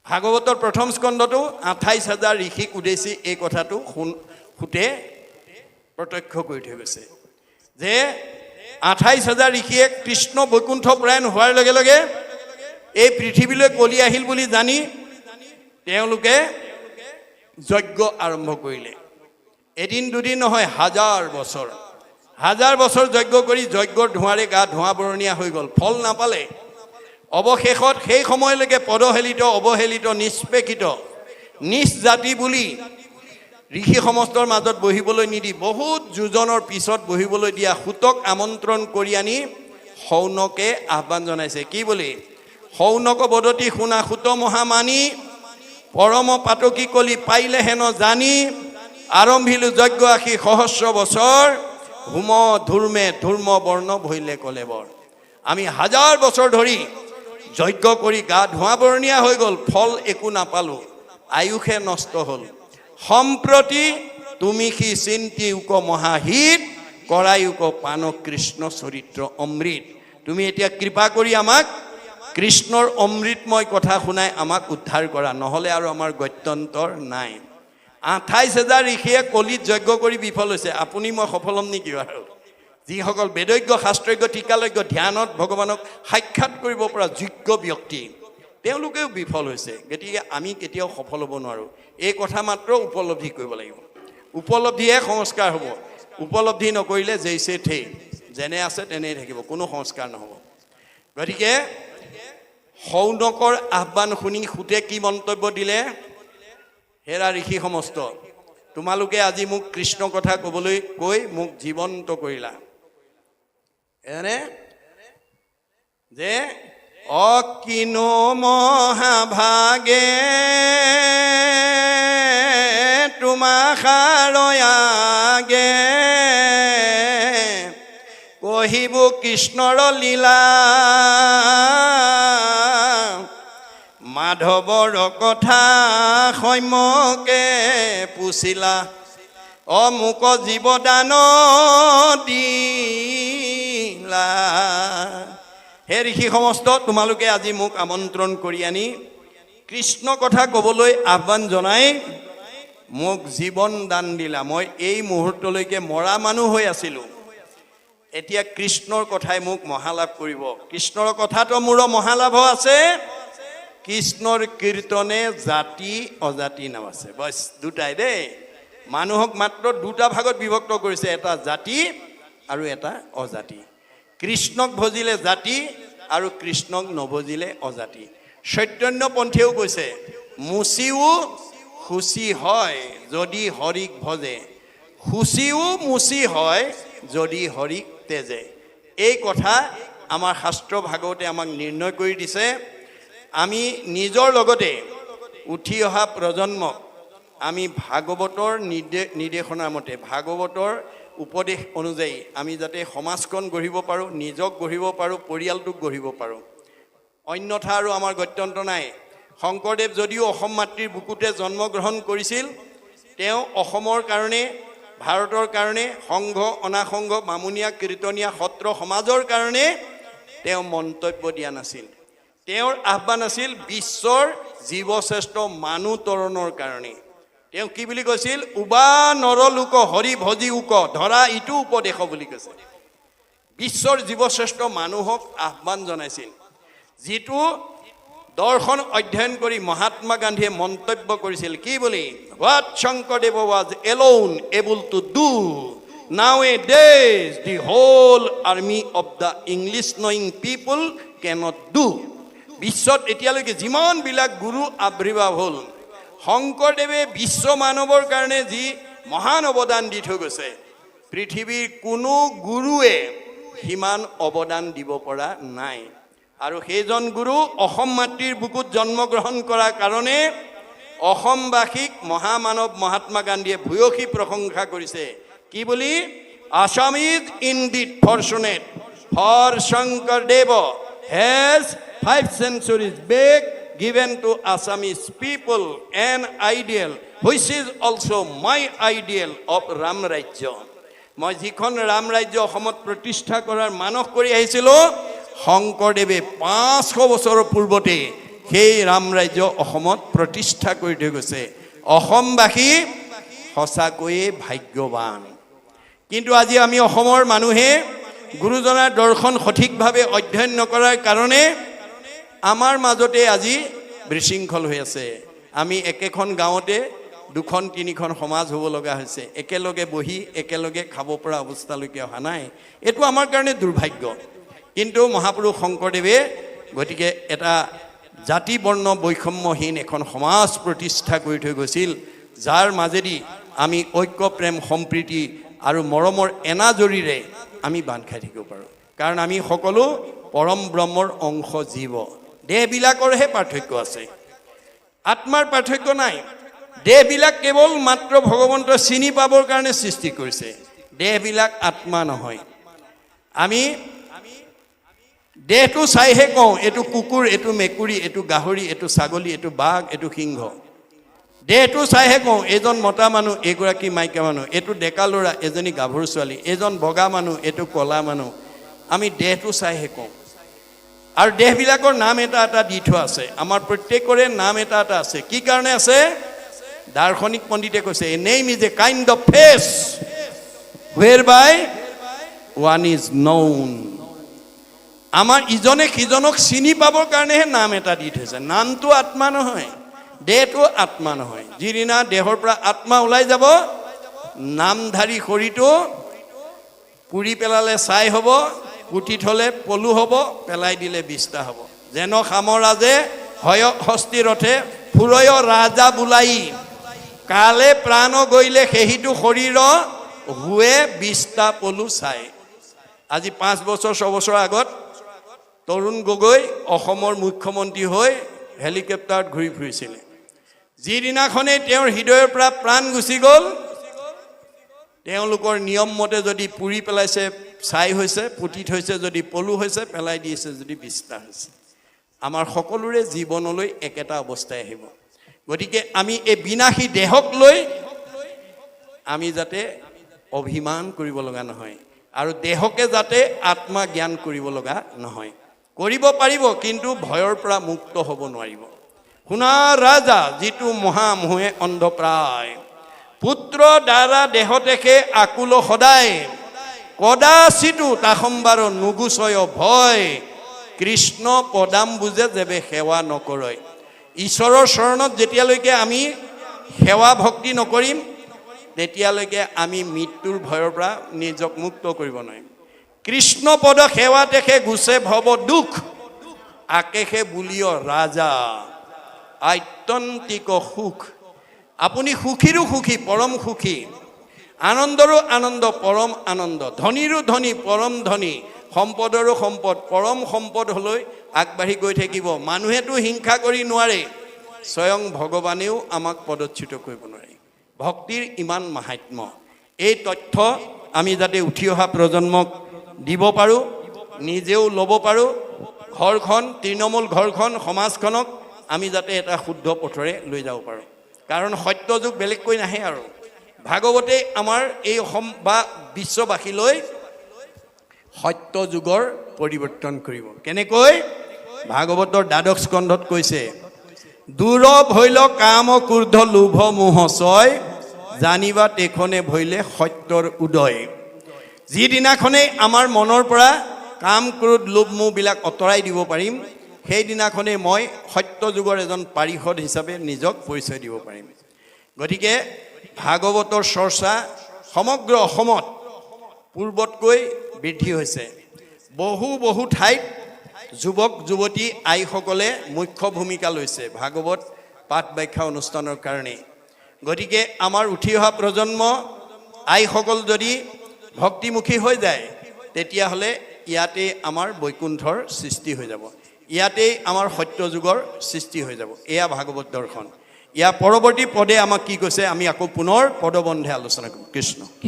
ভাগৱতৰ প্ৰথম স্কন্ধটো 28,000 ঋষিক উদ্দেশ্যি এই কথাটো সুতে প্ৰত্যক্ষ কৰি থৈ গৈছে যে 28,000 ঋষিয়ে কৃষ্ণ বৈকুণ্ঠ প্ৰয়াণ হোৱাৰ লগে লগে এই পৃথিৱীলৈ কলি আহিল বুলি জানি তেওঁলোকে যজ্ঞ আৰম্ভ কৰিলে। এদিন দুদিন নহয়, হাজাৰ বছৰ যজ্ঞ কৰি যজ্ঞৰ ধোঁৱাৰে গা ধোঁৱা বৰণীয়া হৈ গ'ল, ফল নাপালে। অৱশেষত সেই সময়লৈকে পদহেলিত অৱহেলিত নিষ্পেষিত নিজ জাতি বুলি ঋষি সমস্তৰ মাজত বহিবলৈ নিদি বহুত যোজনৰ পিছত বহিবলৈ দিয়া সুতক আমন্ত্ৰণ কৰি আনি শৌনকে আহ্বান জনাইছে। কি বুলি? শৌনক বদতি শুনা সুত মহামানী, পৰম পাতকী কলি পাইলে হেন জানি, আৰম্ভিলো যজ্ঞ আশী সহস্ৰ বছৰ, হোম ধূৰ্মে ধূৰ্ম বৰ্ণ ভৈলে কলে বৰ। আমি 1000 বছৰ ধৰি যজ্ঞ কৰি গা ধোঁৱা বৰণীয়া হৈ গ'ল, ফল একো নাপালোঁ, আয়ুষে নষ্ট হ'ল। সম্প্ৰতি তুমি সি চিন্তি উক মহাহিত, কৰায়ুক পান কৃষ্ণ চৰিত্ৰ অমৃত। তুমি এতিয়া কৃপা কৰি আমাক কৃষ্ণৰ অমৃতময় কথা শুনাই আমাক উদ্ধাৰ কৰা, নহ'লে আৰু আমাৰ গত্যন্তৰ নাই। 28,000 ঋষিয়ে কলিত যজ্ঞ কৰি বিফল হৈছে। আপুনি মই সফল হ'ম নেকি বাৰু? যিসকল বেদজ্ঞ শাস্ত্ৰজ্ঞ টিকালজ্ঞ ধ্যানত ভগৱানক সাক্ষাৎ কৰিব পৰা যোগ্য ব্যক্তি, তেওঁলোকেও বিফল হৈছে। গতিকে আমি কেতিয়াও সফল হ'ব নোৱাৰোঁ। এই কথা মাত্ৰ উপলব্ধি কৰিব লাগিব। উপলব্ধিহে সংস্কাৰ হ'ব। উপলব্ধি নকৰিলে জেইছে ঠেই, যেনে আছে তেনেই থাকিব, কোনো সংস্কাৰ নহ'ব। গতিকে শৌনকৰ আহ্বান শুনি সুতে কি মন্তব্য দিলে? হেৰা ঋষি সমস্ত, তোমালোকে আজি মোক কৃষ্ণ কথা ক'বলৈ কৈ মোক জীৱন্ত কৰিলা। এনে যে অকিনো মহাভাগে তোমাষাৰয়াগে, কহিব কৃষ্ণৰ লীলা, মাধৱৰ কথা সম্যকে পুছিলা, অমুক জীৱদান দিলা। হে ঋষি সমস্ত, তোমালোকে আজি মোক আমন্ত্ৰণ কৰি আনি কৃষ্ণ কথা ক'বলৈ আহ্বান জনাই মোক জীৱন দান দিলা। মই এই মুহূৰ্তলৈকে মৰা মানুহ হৈ আছিলোঁ, এতিয়া কৃষ্ণৰ কথাই মোক মহালাভ কৰিব। কৃষ্ণৰ কথাটো মোৰ মহালাভ আছে। কৃষ্ণৰ কীৰ্তনে জাতি অজাতি নাম আছে, বছ দুটাই দেই। মানুহক মাত্ৰ দুটা ভাগত বিভক্ত কৰিছে, এটা জাতি আৰু এটা অজাতি। কৃষ্ণক ভজিলে জাতি আৰু কৃষ্ণক নভজিলে অজাতি। চৈতন্যপন্থীয়েও কৈছে, মুচিও শুচি হয় যদি হৰিক ভজে, শুচিও মুচি হয় যদি হৰিক তেজে। এই কথা আমাৰ শাস্ত্ৰ ভাগৱতে আমাক নিৰ্ণয় কৰি দিছে। আমি নিজৰ লগতে উঠি অহা প্ৰজন্মক আমি ভাগৱতৰ নিৰ্দেশনাৰ মতে, ভাগৱতৰ উপদেশ অনুযায়ী আমি যাতে সমাজখন গঢ়িব পাৰোঁ, নিজক গঢ়িব পাৰোঁ, পৰিয়ালটোক গঢ়িব পাৰোঁ। অন্যথা আৰু আমাৰ গত্যন্তৰ নাই। শংকৰদেৱ যদিও অসম মাতৃৰ বুকুতে জন্মগ্ৰহণ কৰিছিল, তেওঁ অসমৰ কাৰণে, ভাৰতৰ কাৰণে, সংঘ অনাসংঘ বামুণীয়া কীৰ্তনীয়া সত্ৰ সমাজৰ কাৰণে তেওঁ মন্তব্য দিয়া নাছিল। তেওঁৰ আহ্বান আছিল বিশ্বৰ জীৱশ্ৰেষ্ঠ মানুহ তৰণৰ কাৰণে। তেওঁ কি বুলি কৈছিল? উবা নৰলোক হৰি ভজি উক, ধৰা ইটো উপদেশ বুলি কৈছে। বিশ্বৰ জীৱশ্ৰেষ্ঠ মানুহক আহ্বান জনাইছিল। যিটো দৰ্শন অধ্যয়ন কৰি মহাত্মা গান্ধীয়ে মন্তব্য কৰিছিল কি বুলি? What Shankardev was alone able to do, nowadays the whole army of the English knowing people cannot do. বিশ্বত এতিয়ালৈকে যিমানবিলাক গুৰু আবিৰ্ভাৱ হ'ল, শংকৰদেৱে বিশ্ব মানৱৰ কাৰণে যি মহান অৱদান দি থৈ গৈছে, পৃথিৱীৰ কোনো গুৰুৱে সিমান অৱদান দিব পৰা নাই। আৰু সেইজন গুৰু অসম মাতৃৰ বুকুত জন্মগ্ৰহণ কৰাৰ কাৰণে অসমবাসীক মহামানৱ মহাত্মা গান্ধীয়ে ভূয়সী প্ৰশংসা কৰিছে। কি বুলি? Assam is indeed fortunate for Sankardev has 5 centuries back given to Assamese people an ideal which is also my ideal of Ram Rajya. মই যিখন ৰাম ৰাজ্য অসমত প্ৰতিষ্ঠা কৰাৰ মানস কৰি আহিছিলোঁ, শংকৰদেৱে 500 বছৰৰ পূৰ্বতে সেই ৰাম ৰাজ্য অসমত প্ৰতিষ্ঠা কৰি থৈ গৈছে। অসমবাসী সঁচাকৈয়ে ভাগ্যৱান। কিন্তু আজি আমি অসমৰ মানুহে গুৰুজনাৰ দৰ্শন সঠিকভাৱে অধ্যয়ন নকৰাৰ কাৰণে আমাৰ মাজতে আজি বিশৃংখল হৈ আছে। আমি একেখন গাঁৱতে 2-3খন সমাজ হ'ব লগা হৈছে, একেলগে বহি একেলগে খাব পৰা অৱস্থালৈকে অহা নাই। এইটো আমাৰ কাৰণে দুৰ্ভাগ্য। কিন্তু মহাপুৰুষ শংকৰদেৱে গতিকে এটা জাতি বৰ্ণ বৈষম্যহীন এখন সমাজ প্ৰতিষ্ঠা কৰি থৈ গৈছিল, যাৰ মাজেদি আমি ঐক্য প্ৰেম সম্প্ৰীতি আৰু মৰমৰ এনাজৰীৰে আমি বান্ধ খাই থাকিব পাৰোঁ। কাৰণ আমি সকলো পৰম ব্ৰহ্মৰ অংশ জীৱ। দেহবিলাকৰহে পাৰ্থক্য আছে, আত্মাৰ পাৰ্থক্য নাই। দেহবিলাক কেৱল মাত্ৰ ভগৱন্তই চিনি পাবৰ কাৰণে সৃষ্টি কৰিছে, দেহবিলাক আত্মা নহয়। আমি দেহটো চাইহে কওঁ এইটো কুকুৰ, এইটো মেকুৰী, এইটো গাহৰি, এইটো ছাগলী, এইটো বাঘ, এইটো সিংহ। দেহটো চাইহে কওঁ এইজন মতা মানুহ, এইগৰাকী মাইকী মানুহ, এইটো ডেকা ল'ৰা, এজনী গাভৰু ছোৱালী, এইজন বগা মানুহ, এইটো ক'লা মানুহ। আমি দেহটো চাইহে কওঁ। আৰু দেহবিলাকৰ নাম এটা এটা দি থোৱা আছে, আমাৰ প্ৰত্যেকৰে নাম এটা এটা আছে। কি কাৰণে আছে? দাৰ্শনিক পণ্ডিতে কৈছে, a name is a kind of face whereby one is known. আমাৰ ইজনে সিজনক চিনি পাবৰ কাৰণেহে নাম এটা দি থৈছে। নামটো আত্মা নহয়, দেহটো আত্মা নহয়। যিদিনা দেহৰ পৰা আত্মা ওলাই যাব, নামধাৰী শৰীৰটো পুৰি পেলালে ছাই হ'ব, পুতি থ'লে পলু হ'ব, পেলাই দিলে বিস্তা হ'ব। যেন সামৰাজে হয় হস্তি ৰথে ফুৰয় ৰাজা বোলাই, কালে প্ৰাণ গৈলে সেহিটো শৰীৰ হুৱে বিস্তা পলু চাই। আজি 5 বছৰ 6 বছৰ আগত তৰুণ গগৈ অসমৰ মুখ্যমন্ত্ৰী হৈ হেলিকপ্টাৰত ঘূৰি ফুৰিছিলে। যিদিনাখনেই তেওঁৰ হৃদয়ৰ পৰা প্ৰাণ গুচি গ'ল, তেওঁলোকৰ নিয়ম মতে যদি পুৰি পেলাইছে ছাই হৈছে, পুতি থৈছে যদি পলু হৈছে, পেলাই দিছে যদি বিস্তা হৈছে। আমাৰ সকলোৰে জীৱনলৈ একেটা অৱস্থাই আহিব। গতিকে আমি এই বিনাশী দেহক লৈ আমি যাতে অভিমান কৰিব লগা নহয়, আৰু দেহকে যাতে আত্মা জ্ঞান কৰিব লগা নহয়। কৰিব পাৰিব, কিন্তু ভয়ৰ পৰা মুক্ত হ'ব নোৱাৰিব। শুনা ৰাজা যিটো মহামোহে অন্ধপ্ৰায়, পুত্ৰ দ্বাৰা দেহ দেখে আকুল সদায়, কদাচিতো তাসম্বাৰ নুগুচয় ভয়, কৃষ্ণ পদাম বুজে যেবে সেৱা নকৰয়। ঈশ্বৰৰ চৰণত যেতিয়ালৈকে আমি সেৱা ভক্তি নকৰিম, তেতিয়ালৈকে আমি মৃত্যুৰ ভয়ৰ পৰা নিজক মুক্ত কৰিব নোৱাৰিম। কৃষ্ণ পদ সেৱা দেখে গুচে ভৱ দুখ, আকেশে বুলিয় ৰাজা আত্যন্তিক সুখ। আপুনি সুখীৰো সুখী, পৰম সুখী, আনন্দৰো আনন্দ, পৰম আনন্দ, ধনীৰো ধনী, পৰম ধনী, সম্পদৰো সম্পদ, পৰম সম্পদ হ'লৈ আগবাঢ়ি গৈ থাকিব। মানুহেতো হিংসা কৰি নোৱাৰে, স্বয়ং ভগৱানেও আমাক পদচ্যুত কৰিব নোৱাৰে। ভক্তিৰ ইমান মাহাত্ম্য। এই তথ্য আমি যাতে উঠি অহা প্ৰজন্মক দিব পাৰোঁ, নিজেও ল'ব পাৰোঁ, ঘৰখন, তৃণমূল ঘৰখন, সমাজখনক আমি যাতে এটা শুদ্ধ পথৰে লৈ যাব পাৰোঁ। কাৰণ সত্য যুগ বেলেগকৈ নাহে। আৰু ভাগৱতে আমাৰ এই অসম বা বিশ্ববাসীলৈ সত্য যুগৰ পৰিৱৰ্তন কৰিব। কেনেকৈ? ভাগৱতৰ 12 স্কন্ধত কৈছে, দূৰ ভৈল কাম ক্ৰোধ লোভ মোহ ছয়, জানিবা তেখনে ভৈলে সত্যৰ উদয়। যিদিনাখনেই আমাৰ মনৰ পৰা কাম ক্ৰোধ লোভ মোহবিলাক আঁতৰাই দিব পাৰিম, সেইদিনাখনেই মই সত্য যুগৰ এজন পাৰিষদ হিচাপে নিজক পৰিচয় দিব পাৰিম। গতিকে ভাগৱতৰ চৰ্চা সমগ্ৰ অসমত পূৰ্বতকৈ বৃদ্ধি হৈছে। বহু ঠাইত যুৱক যুৱতী আইসকলে মুখ্য ভূমিকা লৈছে ভাগৱত পাঠ ব্যাখ্যা অনুষ্ঠানৰ কাৰণে গতিকে আমাৰ উঠি অহা প্ৰজন্ম আইসকল যদি ভক্তিমুখী হৈ যায় তেতিয়াহ'লে ইয়াতে আমাৰ বৈকুণ্ঠৰ সৃষ্টি হৈ যাব ইয়াতে আমাৰ সত্য যুগৰ সৃষ্টি হৈ যাব এয়া ভাগৱত দৰ্শন ইয়াৰ পৰৱৰ্তী পদে আমাক কি কৈছে আমি আকৌ পুনৰ পদবন্ধে আলোচনা কৰিম কৃষ্ণ